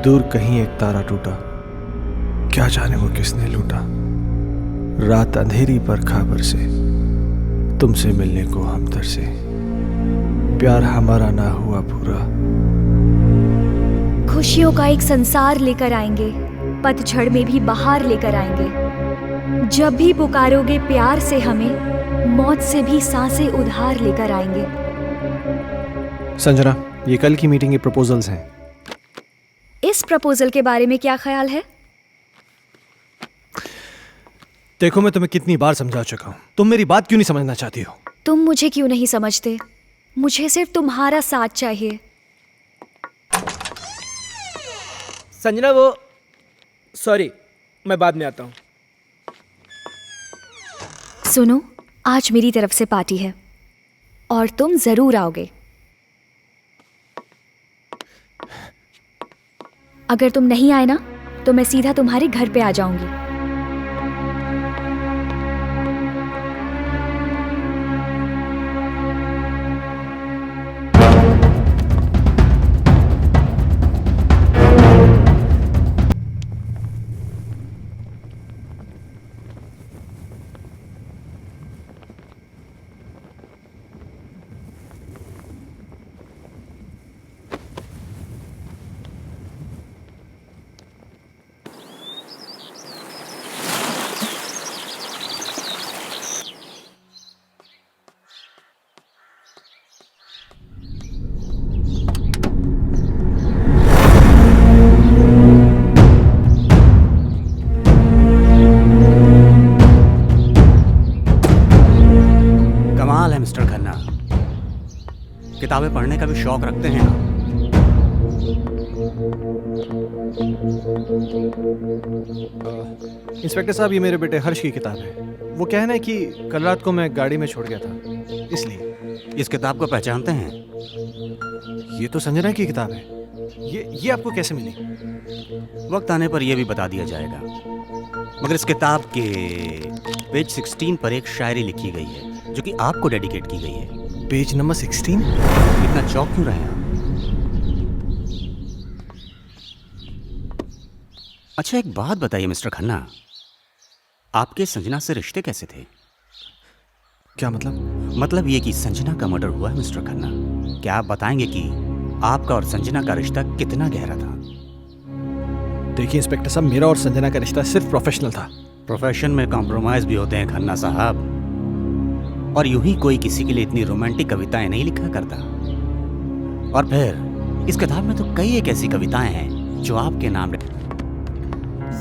Speaker 2: दूर कहीं एक तारा टूटा, क्या जाने वो किसने लूटा। रात अंधेरी पर खबर से तुमसे मिलने को हम तरसे, प्यार हमारा ना हुआ पूरा।
Speaker 5: खुशियों का एक संसार लेकर आएंगे, पतझड़ में भी बहार लेकर आएंगे। जब भी पुकारोगे प्यार से हमें, मौत से भी सांसें उधार लेकर आएंगे।
Speaker 2: संजना, ये कल की मीटिंग के प्रपोजल्स हैं।
Speaker 5: इस प्रपोजल के बारे में क्या ख्याल है?
Speaker 2: देखो, मैं तुम्हें कितनी बार समझा चुका हूं, तुम मेरी बात क्यों नहीं समझना चाहती हो?
Speaker 5: तुम मुझे क्यों नहीं समझते? मुझे सिर्फ तुम्हारा साथ चाहिए।
Speaker 4: संजना, वो सॉरी, मैं बाद में आता हूँ।
Speaker 5: सुनो, आज मेरी तरफ से पार्टी है और तुम जरूर आओगे। अगर तुम नहीं आए ना तो मैं सीधा तुम्हारे घर पे आ जाऊंगी।
Speaker 7: मिस्टर खन्ना, किताबें पढ़ने का भी शौक रखते हैं ना?
Speaker 2: इंस्पेक्टर साहब, ये मेरे बेटे हर्ष की किताब है। वो कहना है कि कल रात को मैं गाड़ी में छोड़ गया था, इसलिए।
Speaker 7: इस किताब को पहचानते हैं?
Speaker 2: ये तो संजना की किताब है। ये आपको कैसे मिली?
Speaker 7: वक्त आने पर यह भी बता दिया जाएगा, मगर इस किताब के पेज 16 पर एक शायरी लिखी गई है जो कि आपको डेडिकेट की गई है।
Speaker 2: Page number 16?
Speaker 7: इतना चौंक क्यों रहे हैं आप? अच्छा, एक बात बताइए मिस्टर खन्ना, आपके संजना से रिश्ते कैसे थे?
Speaker 2: क्या मतलब?
Speaker 7: मतलब ये कि संजना का मर्डर हुआ है मिस्टर खन्ना। क्या आप बताएंगे कि आपका और संजना का रिश्ता कितना गहरा था?
Speaker 2: देखिए इंस्पेक्टर साहब, मेरा और संजना का रिश्ता सिर्फ प्रोफेशनल था।
Speaker 7: प्रोफेशन में कॉम्प्रोमाइज भी होते हैं खन्ना साहब। और यूं ही कोई किसी के लिए इतनी रोमांटिक कविताएं नहीं लिखा करता। और फिर इस किताब में तो कई एक ऐसी कविताएं हैं जो आपके नाम।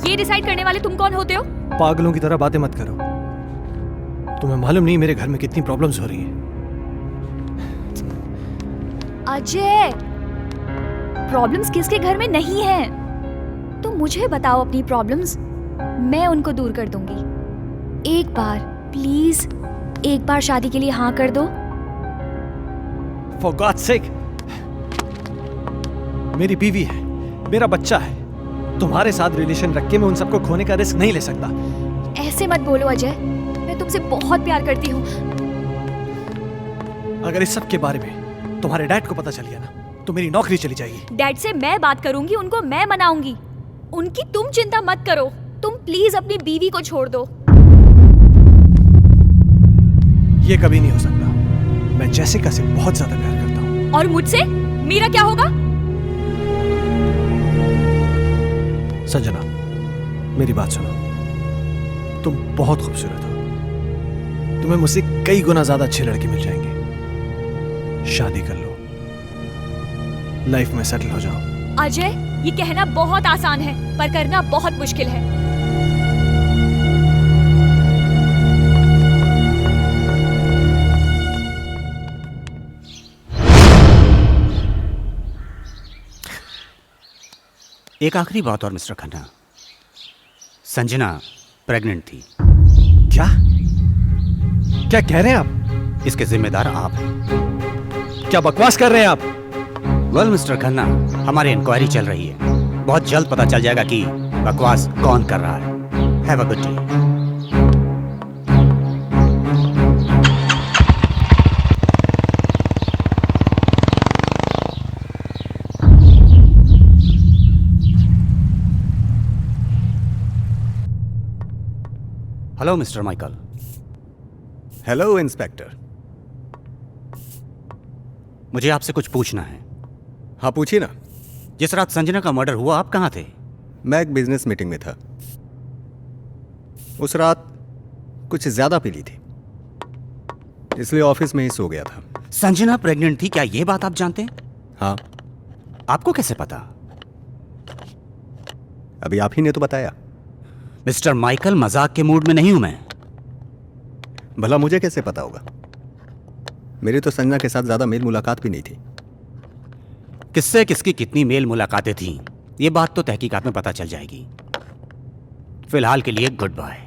Speaker 5: ये डिसाइड करने वाले तुम कौन होते हो?
Speaker 2: पागलों की तरह बातें मत करो। तुम्हें मालूम नहीं मेरे घर में कितनी प्रॉब्लम्स हो रही हैं।
Speaker 5: अजय, प्रॉब्लम्स किसके घर में नहीं है? तुम मुझे बताओ अपनी प्रॉब्लम्स, मैं उनको दूर कर दूंगी। एक बार प्लीज, एक बार शादी के लिए हाँ कर दो।
Speaker 2: For God's sake, मेरी बीवी है, मेरा बच्चा है। तुम्हारे साथ रिलेशन रख के मैं उन सबको खोने का रिस्क नहीं ले सकता।
Speaker 5: ऐसे मत बोलो अजय, मैं तुमसे बहुत प्यार करती हूँ।
Speaker 2: अगर इस सब के बारे में तुम्हारे डैड को पता चल गया ना तो मेरी नौकरी चली जाएगी।
Speaker 5: डैड से मैं बात करूंगी, उनको मैं मनाऊंगी। उनकी तुम चिंता मत करो। तुम प्लीज अपनी बीवी को छोड़ दो।
Speaker 2: ये कभी नहीं हो सकता। मैं जैसिका से बहुत ज्यादा प्यार करता हूँ।
Speaker 5: और मुझसे मेरा क्या होगा?
Speaker 2: संजना, मेरी बात सुनो। तुम बहुत खूबसूरत हो। तुम्हें मुझसे कई गुना ज्यादा अच्छे लड़के मिल जाएंगे। शादी कर लो, लाइफ में सेटल हो जाओ।
Speaker 5: अजय, ये कहना बहुत आसान है पर करना बहुत मुश्किल है।
Speaker 7: एक आखिरी बात और मिस्टर खन्ना, संजना प्रेग्नेंट थी।
Speaker 2: क्या क्या कह रहे हैं आप?
Speaker 7: इसके जिम्मेदार आप हैं।
Speaker 2: क्या बकवास कर रहे हैं आप?
Speaker 7: वेल मिस्टर खन्ना, हमारी इंक्वायरी चल रही है। बहुत जल्द पता चल जाएगा कि बकवास कौन कर रहा है। Have a good day. Hello mister Michael.
Speaker 6: Hello inspector.
Speaker 7: मुझे आपसे कुछ पूछना है।
Speaker 6: हाँ पूछिए ना।
Speaker 7: जिस रात संजना का मर्डर हुआ आप कहाँ थे?
Speaker 6: मैं एक बिजनेस मीटिंग में था। उस रात कुछ ज्यादा पी ली थी, इसलिए ऑफिस में ही सो गया था।
Speaker 7: संजना प्रेग्नेंट थी, क्या ये बात आप जानते हैं?
Speaker 6: हाँ।
Speaker 7: आपको कैसे पता?
Speaker 6: अभी आप ही ने तो बताया।
Speaker 7: मिस्टर माइकल, मजाक के मूड में नहीं हूं मैं।
Speaker 6: भला मुझे कैसे पता होगा? मेरी तो संजना के साथ ज्यादा मेल मुलाकात भी नहीं थी।
Speaker 7: किससे किसकी कितनी मेल मुलाकातें थीं, ये बात तो तहकीकात में पता चल जाएगी। फिलहाल के लिए गुड बाय।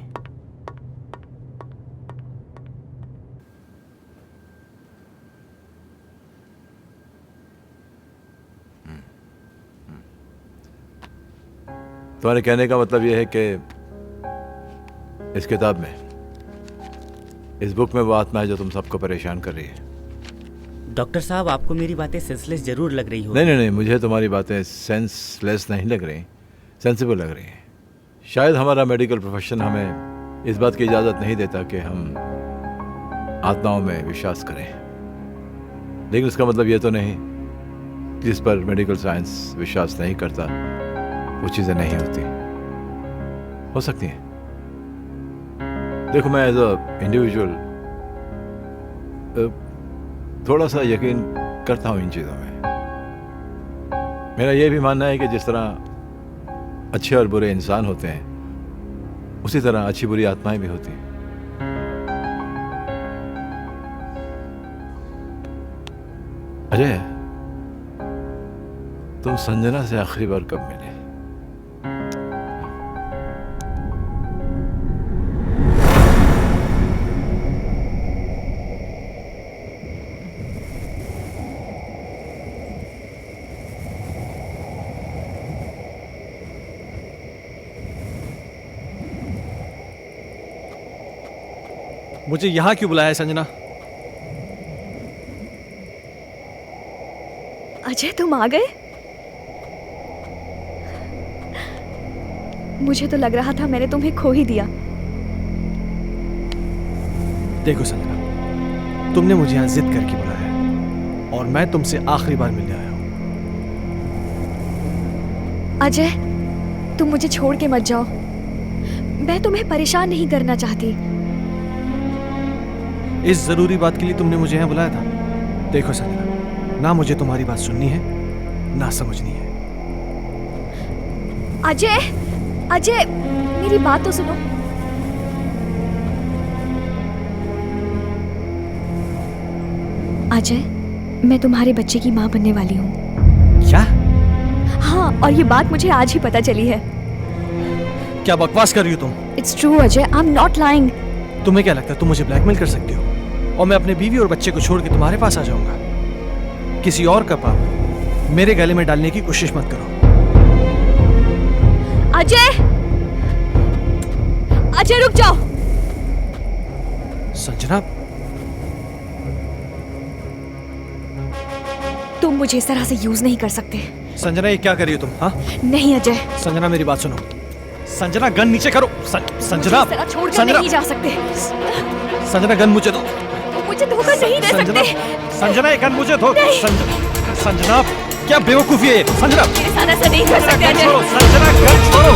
Speaker 9: तुम्हारे कहने का मतलब यह है कि इस किताब में, इस बुक में वो आत्मा है जो तुम सबको परेशान कर रही है।
Speaker 13: डॉक्टर साहब, आपको मेरी बातें सेंसलेस जरूर लग रही हो।
Speaker 9: नहीं, मुझे तुम्हारी बातें सेंसलेस नहीं लग रही, सेंसिबल लग रही हैं। शायद हमारा मेडिकल प्रोफेशन हमें इस बात की इजाज़त नहीं देता कि हम आत्माओं में विश्वास करें, लेकिन उसका मतलब ये तो नहीं कि जिस पर मेडिकल साइंस विश्वास नहीं करता वो चीज़ें नहीं होती। हो सकती हैं। देखो, मैं एज अ इंडिविजुअल थोड़ा सा यकीन करता हूँ इन चीज़ों में। मेरा ये भी मानना है कि जिस तरह अच्छे और बुरे इंसान होते हैं, उसी तरह अच्छी बुरी आत्माएं भी होती हैं। अजय, तुम संजना से आखिरी बार कब मिले?
Speaker 2: मुझे यहाँ क्यों बुलाया है संजना?
Speaker 5: अजय, तुम आ गए? मुझे तो लग रहा था मैंने तुम्हें खो ही दिया।
Speaker 2: देखो संजना, तुमने मुझे यहाँ जिद करके बुलाया है और मैं तुमसे आखिरी बार मिलने आया हूँ।
Speaker 5: अजय, तुम मुझे छोड़ के मत जाओ। मैं तुम्हें परेशान नहीं करना चाहती।
Speaker 2: इस जरूरी बात के लिए तुमने मुझे यहाँ बुलाया था। देखो संजना, ना मुझे तुम्हारी बात सुननी है ना समझनी है।
Speaker 5: अजय, अजय, मेरी बात तो सुनो। अजय, मैं तुम्हारे बच्चे की माँ बनने वाली हूँ।
Speaker 2: क्या?
Speaker 5: हाँ, और ये बात मुझे आज ही पता चली है।
Speaker 2: क्या बकवास कर रही हो तुम?
Speaker 5: It's true Ajay, I am not lying.
Speaker 2: तुम्हें क्या लगता है तुम मुझे ब्लैकमेल कर सकती हो और मैं अपने बीवी और बच्चे को छोड़ के तुम्हारे पास आ जाऊंगा? किसी और का पाप मेरे गले में डालने की कोशिश मत करो।
Speaker 5: अजय, अजय रुक जाओ।
Speaker 2: संजना,
Speaker 5: तुम मुझे इस तरह से यूज नहीं कर सकते।
Speaker 2: संजना ये क्या कर रही हो तुम? हाँ
Speaker 5: नहीं अजय।
Speaker 2: संजना मेरी बात सुनो। संजना गन नीचे करो। संजना,
Speaker 5: इस तरह छोड़कर नहीं जा सकते।
Speaker 2: संजना गन मुझे दो।
Speaker 5: मुझे धोखा नहीं दे सकते।
Speaker 2: संजना ये गन मुझे दो। संजना क्या बेवकूफी है? संजना
Speaker 5: मेरे साथ ऐसा नहीं कर सकते अजय।
Speaker 2: संजना गन छोड़ो।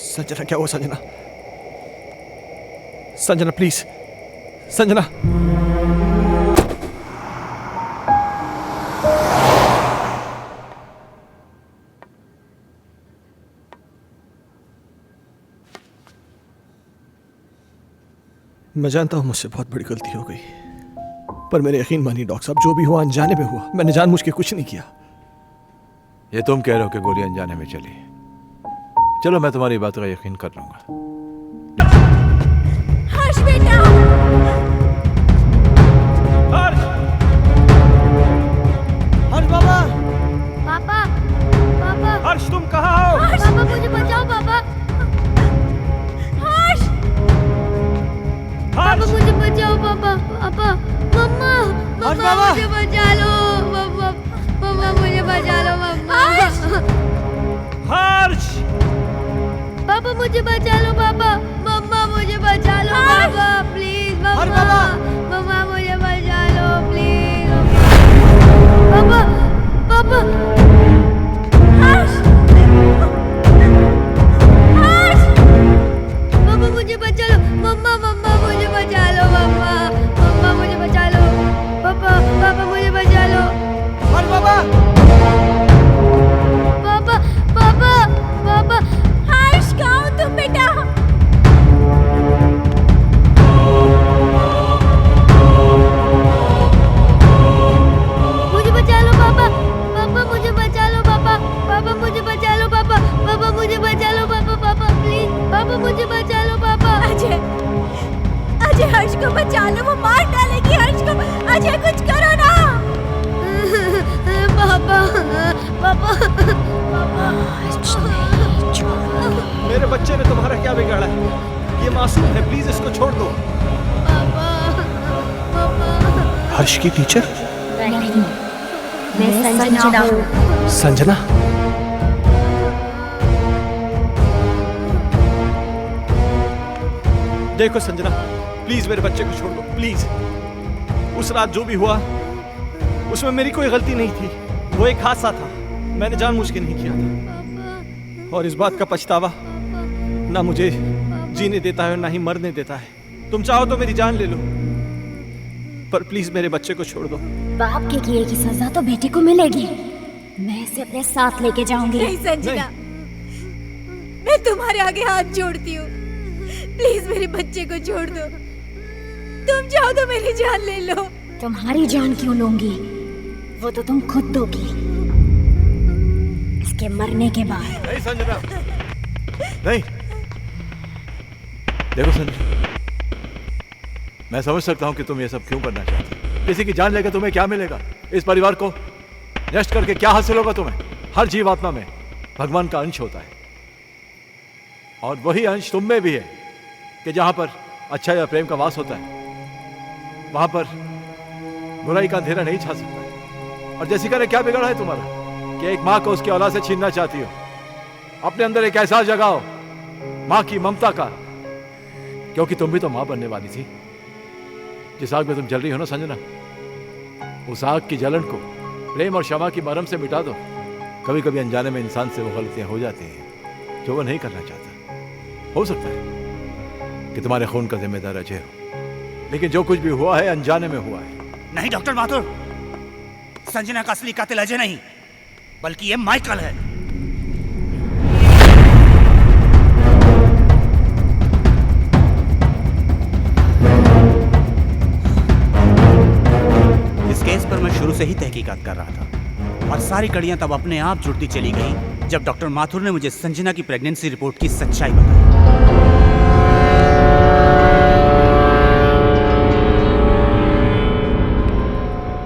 Speaker 2: संजना क्या हुआ? संजना, संजना प्लीज, संजना। मैं जानता हूं मुझसे बहुत बड़ी गलती हो गई, पर मेरे यकीन मानिए डॉक्टर साहब, जो भी हुआ अनजाने में हुआ। मैंने जानबूझ के कुछ नहीं किया।
Speaker 9: ये तुम कह रहे हो कि गोली अनजाने में चली। चलो मैं तुम्हारी बात का यकीन कर लूंगा।
Speaker 5: हर्ष बेटा,
Speaker 2: हर्ष, हर्ष बाबा,
Speaker 8: पापा, पापा,
Speaker 2: हर्ष तुम कहाँ हो?
Speaker 8: पापा मुझे बचाओ पापा।
Speaker 5: हर्ष,
Speaker 8: पापा मुझे बचाओ पापा। पापा, मम्मा, मम्मा मुझे बचा लो। मम्मा, मम्मा मुझे बचा लो। मम्मा,
Speaker 2: हर्ष,
Speaker 8: पापा मुझे बचा लो। पापा, मम्मा मुझे बचा लो। पापा प्लीज, मम्मा, मम्मा मुझे बचा लो प्लीज। पापा, पापा, हर्ष, हर्ष, पापा मुझे बचा लो। मम्मा, मम्मा मुझे बचा लो। मम्मा, मम्मा मुझे बचा लो। पापा, पापा मुझे बचा लो।
Speaker 2: हर्ष बाबा,
Speaker 8: पापा, पापा, पापा,
Speaker 5: हर्ष कहाँ हो तुम बेटा?
Speaker 8: मुझे बचा लो पापा। पापा मुझे बचा लो। पापा, पापा मुझे बचा लो। पापा, पापा मुझे बचा लो। पापा, पापा प्लीज, पापा मुझे बचा लो। पापा,
Speaker 5: अजय, अजय हर्ष को बचा लो, वो मार डालेगी हर्ष को। अजय कुछ करो ना।
Speaker 8: पापा, पापा, पापा।
Speaker 2: मेरे बच्चे ने तुम्हारा क्या बिगाड़ा है? ये मासूम है, प्लीज इसको छोड़ दो।
Speaker 8: पापा, पापा।
Speaker 2: हर्ष की टीचर?
Speaker 1: नहीं, मैं संजना हूँ।
Speaker 2: संजना? देखो संजना, प्लीज मेरे बच्चे को छोड़ दो, प्लीज। उस रात जो भी हुआ उसमें मेरी कोई गलती नहीं थी। वो एक हादसा था, मैंने जानबूझ के नहीं किया था। और इस बात का पछतावा ना मुझे जीने देता है और ना ही मरने देता है। तुम चाहो तो मेरी जान ले लो, पर प्लीज मेरे बच्चे को छोड़ दो।
Speaker 1: बाप के किए की सजा तो बेटे को मिलेगी। मैं इसे अपने साथ लेके जाऊंगी।
Speaker 3: नहीं संजना, मैं तुम्हारे आगे हाथ जोड़ती हूँ, प्लीज मेरे बच्चे को छोड़ दो। तुम चाहो तो मेरी जान ले लो।
Speaker 1: तुम्हारी जान क्यों लूंगी? वो तो तुम खुद दोगी इसके मरने के बाद।
Speaker 9: नहीं संजना, नहीं। देखो संजना, मैं समझ सकता हूं कि तुम ये सब क्यों करना चाहती हो। किसी की जान लेकर तुम्हें क्या मिलेगा? इस परिवार को नष्ट करके क्या हासिल होगा तुम्हें? हर जीवात्मा में भगवान का अंश होता है, और वही अंश तुम में भी है कि जहां पर अच्छा या प्रेम का वास होता है वहां पर बुराई का अंधेरा नहीं छा सकता। और जेसिका ने क्या बिगाड़ा है तुम्हारा कि एक माँ को उसकी औलाद से छीनना चाहती हो? अपने अंदर एक एहसास जगाओ माँ की ममता का, क्योंकि तुम भी तो माँ बनने वाली थी। जिस आग में तुम जल रही हो ना संजना, उस आग की जलन को प्रेम और क्षमा की मरहम से मिटा दो। कभी कभी अनजाने में इंसान से वो गलतियां हो जाती हैं जो वो नहीं करना चाहता। हो सकता है कि तुम्हारे खून का जिम्मेदार अजय हो, लेकिन जो कुछ भी हुआ है अनजाने में हुआ है।
Speaker 7: नहीं डॉक्टर माथुर, संजना का असली कातिल अजय नहीं बल्कि ये माइकल है। इस केस पर मैं शुरू से ही तहकीकात कर रहा था और सारी कड़ियां तब अपने आप जुड़ती चली गई जब डॉक्टर माथुर ने मुझे संजना की प्रेगनेंसी रिपोर्ट की सच्चाई बताई।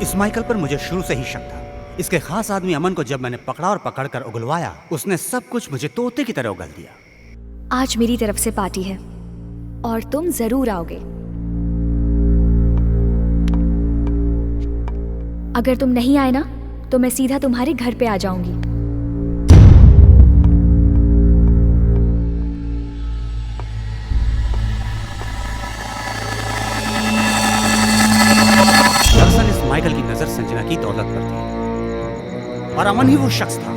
Speaker 7: इस माइकल पर मुझे शुरू से ही शक था। इसके खास आदमी अमन को जब मैंने पकड़ा और पकड़कर उगलवाया, उसने सब कुछ मुझे तोते की तरह उगल दिया।
Speaker 5: आज मेरी तरफ से पार्टी है और तुम जरूर आओगे। अगर तुम नहीं आए ना तो मैं सीधा तुम्हारे घर पे आ जाऊंगी।
Speaker 7: दरअसल इस माइकल की नजर संजना की दौलत पर थी और अमन ही वो शख्स था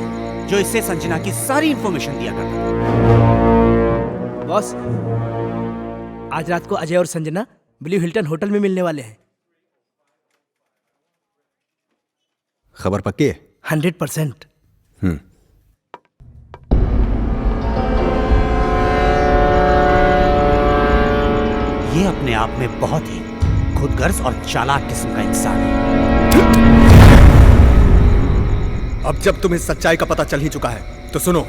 Speaker 7: जो इससे संजना की सारी इंफॉर्मेशन दिया करता था।
Speaker 4: बॉस, आज रात को अजय और संजना ब्लू हिल्टन होटल में मिलने वाले हैं।
Speaker 6: खबर पक्की है?
Speaker 4: 100%।
Speaker 7: ये अपने आप में बहुत ही खुदगर्ज और चालाक किस्म का इंसान है।
Speaker 6: अब जब तुम्हें सच्चाई का पता चल ही चुका है तो सुनो।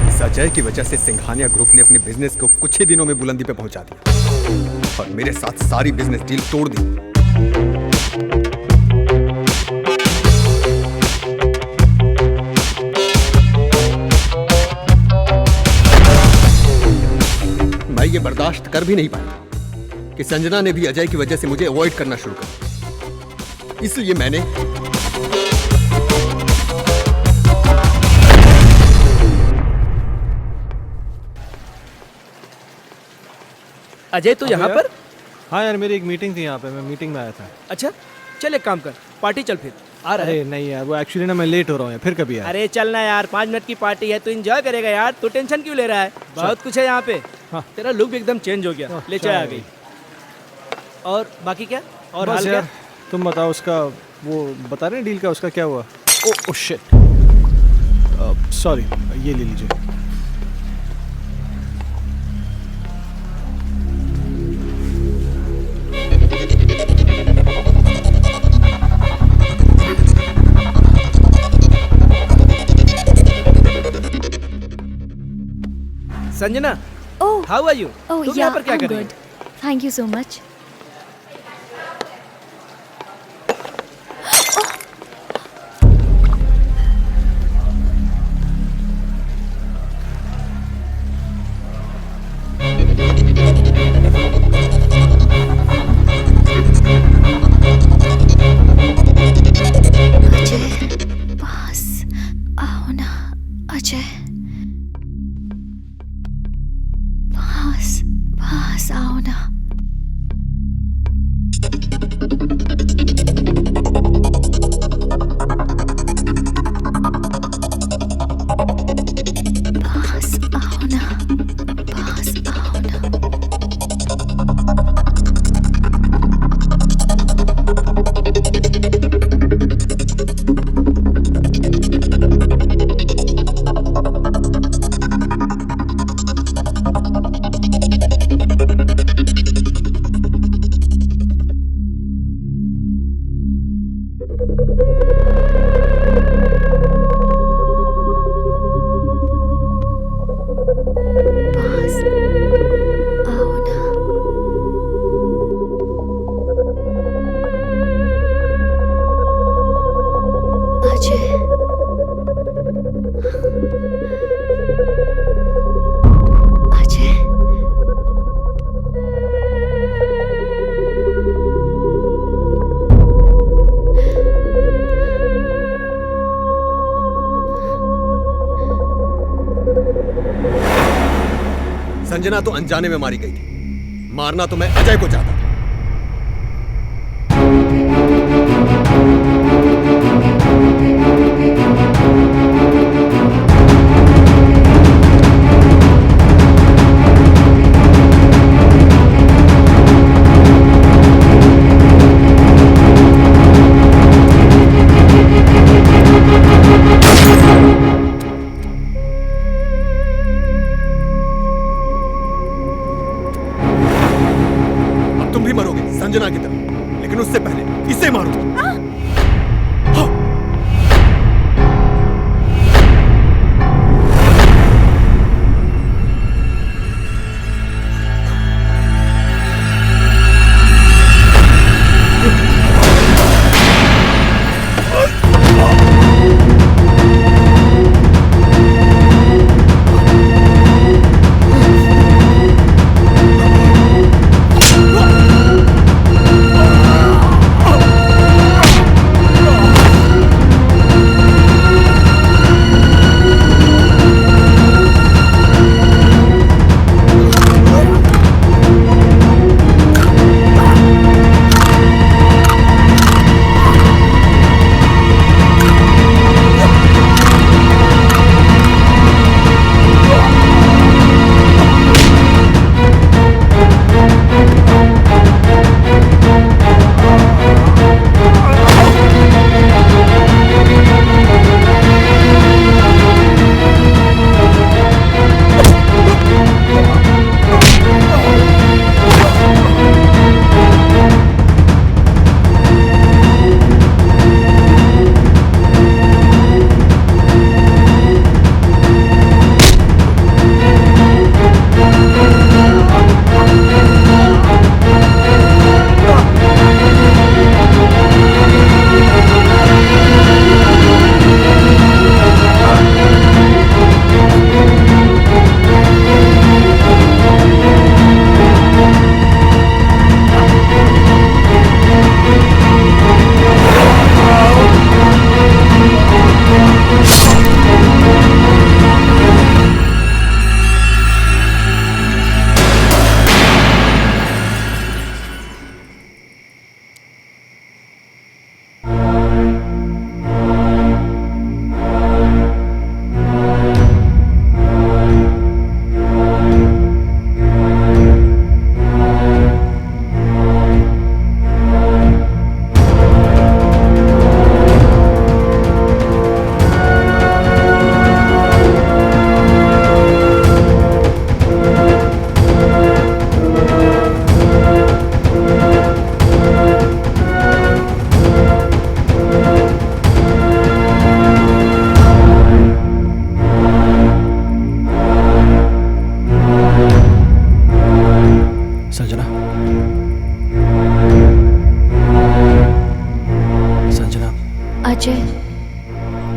Speaker 6: इस अजय की वजह से सिंघानिया ग्रुप ने अपने बिजनेस को कुछ ही दिनों में बुलंदी पे पहुंचा दिया और मेरे साथ सारी बिजनेस डील तोड़ दी। मैं ये बर्दाश्त कर भी नहीं पाया कि संजना ने भी अजय की वजह से मुझे अवॉइड करना शुरू कर दिया। इसलिए मैंने
Speaker 4: अजय तो यहाँ पर?
Speaker 2: हाँ यार, मेरी एक मीटिंग थी यहाँ पे, मैं मीटिंग में आया था।
Speaker 4: अच्छा चल, एक काम कर, पार्टी चल फिर। आ रहा है?
Speaker 2: नहीं यार, वो एक्चुअली ना मैं लेट हो रहा हूँ यार, फिर कभी यार।
Speaker 4: अरे चलना यार, 5 मिनट की पार्टी है, तू एंजॉय करेगा यार, तू टेंशन क्यों ले रहा है? बहुत कुछ है यहाँ पे। हाँ। तेरा लुक भी एकदम चेंज हो गया, ले चाय आ गई। और बाकी क्या? और हाल क्या?
Speaker 2: तुम बताओ, उसका वो बता रहे हैं डील का, उसका क्या हुआ? ओह शिट, सॉरी, ये ले लीजिए।
Speaker 4: Sanjana,
Speaker 5: oh
Speaker 4: how are you?
Speaker 5: Oh
Speaker 4: तुम यहाँ पर क्या कर रही हो?
Speaker 5: Thank you so much. पास आओ ना।
Speaker 6: संजना तो अनजाने में मारी गई थी, मारना तो मैं अजय को चाहता था। संजना की तरह, लेकिन उससे पहले इसे मारो।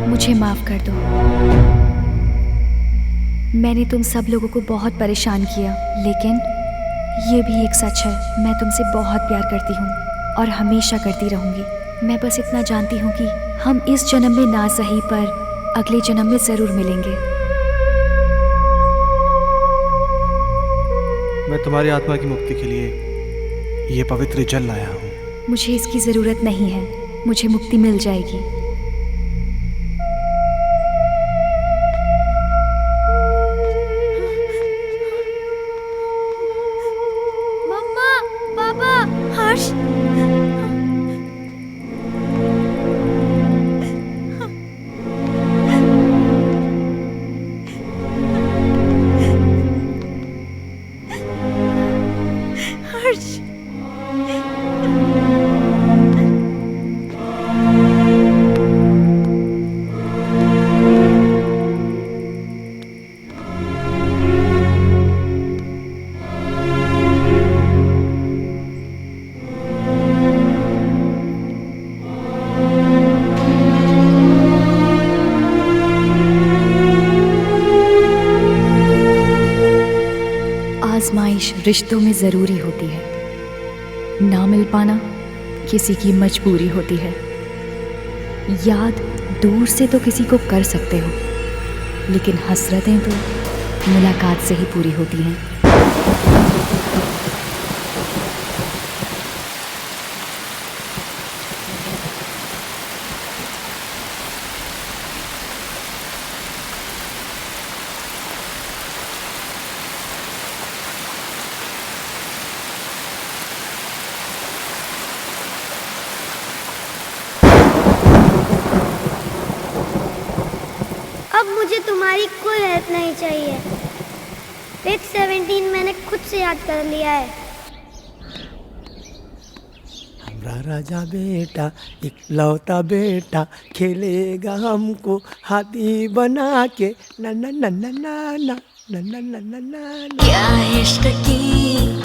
Speaker 5: मुझे माफ कर दो। मैंने तुम सब लोगों को बहुत परेशान किया, लेकिन ये भी एक सच है, मैं तुमसे बहुत प्यार करती हूँ और हमेशा करती रहूँगी। मैं बस इतना जानती हूँ कि हम इस जन्म में ना सही पर अगले जन्म में ज़रूर मिलेंगे।
Speaker 2: मैं तुम्हारी आत्मा की मुक्ति के लिए ये पवित्र जल लाया हूँ।
Speaker 5: मुझे इसकी ज़रूरत नहीं है, मुझे मुक्ति मिल जाएगी।
Speaker 8: मम्मा, पापा, हर्ष।
Speaker 5: आजमाइश रिश्तों में ज़रूरी होती है, ना मिल पाना किसी की मजबूरी होती है। याद दूर से तो किसी को कर सकते हो, लेकिन हसरतें तो मुलाकात से ही पूरी होती हैं।
Speaker 8: मुझे तुम्हारी कोई हेल्प नहीं चाहिए। पेज 17 मैंने खुद से याद कर लिया है।
Speaker 10: हमारा राजा बेटा इकलौता बेटा खेलेगा हमको हाथी बना के ना ना ना ना ना ना ना ना ना ना।
Speaker 14: क्या इश्क की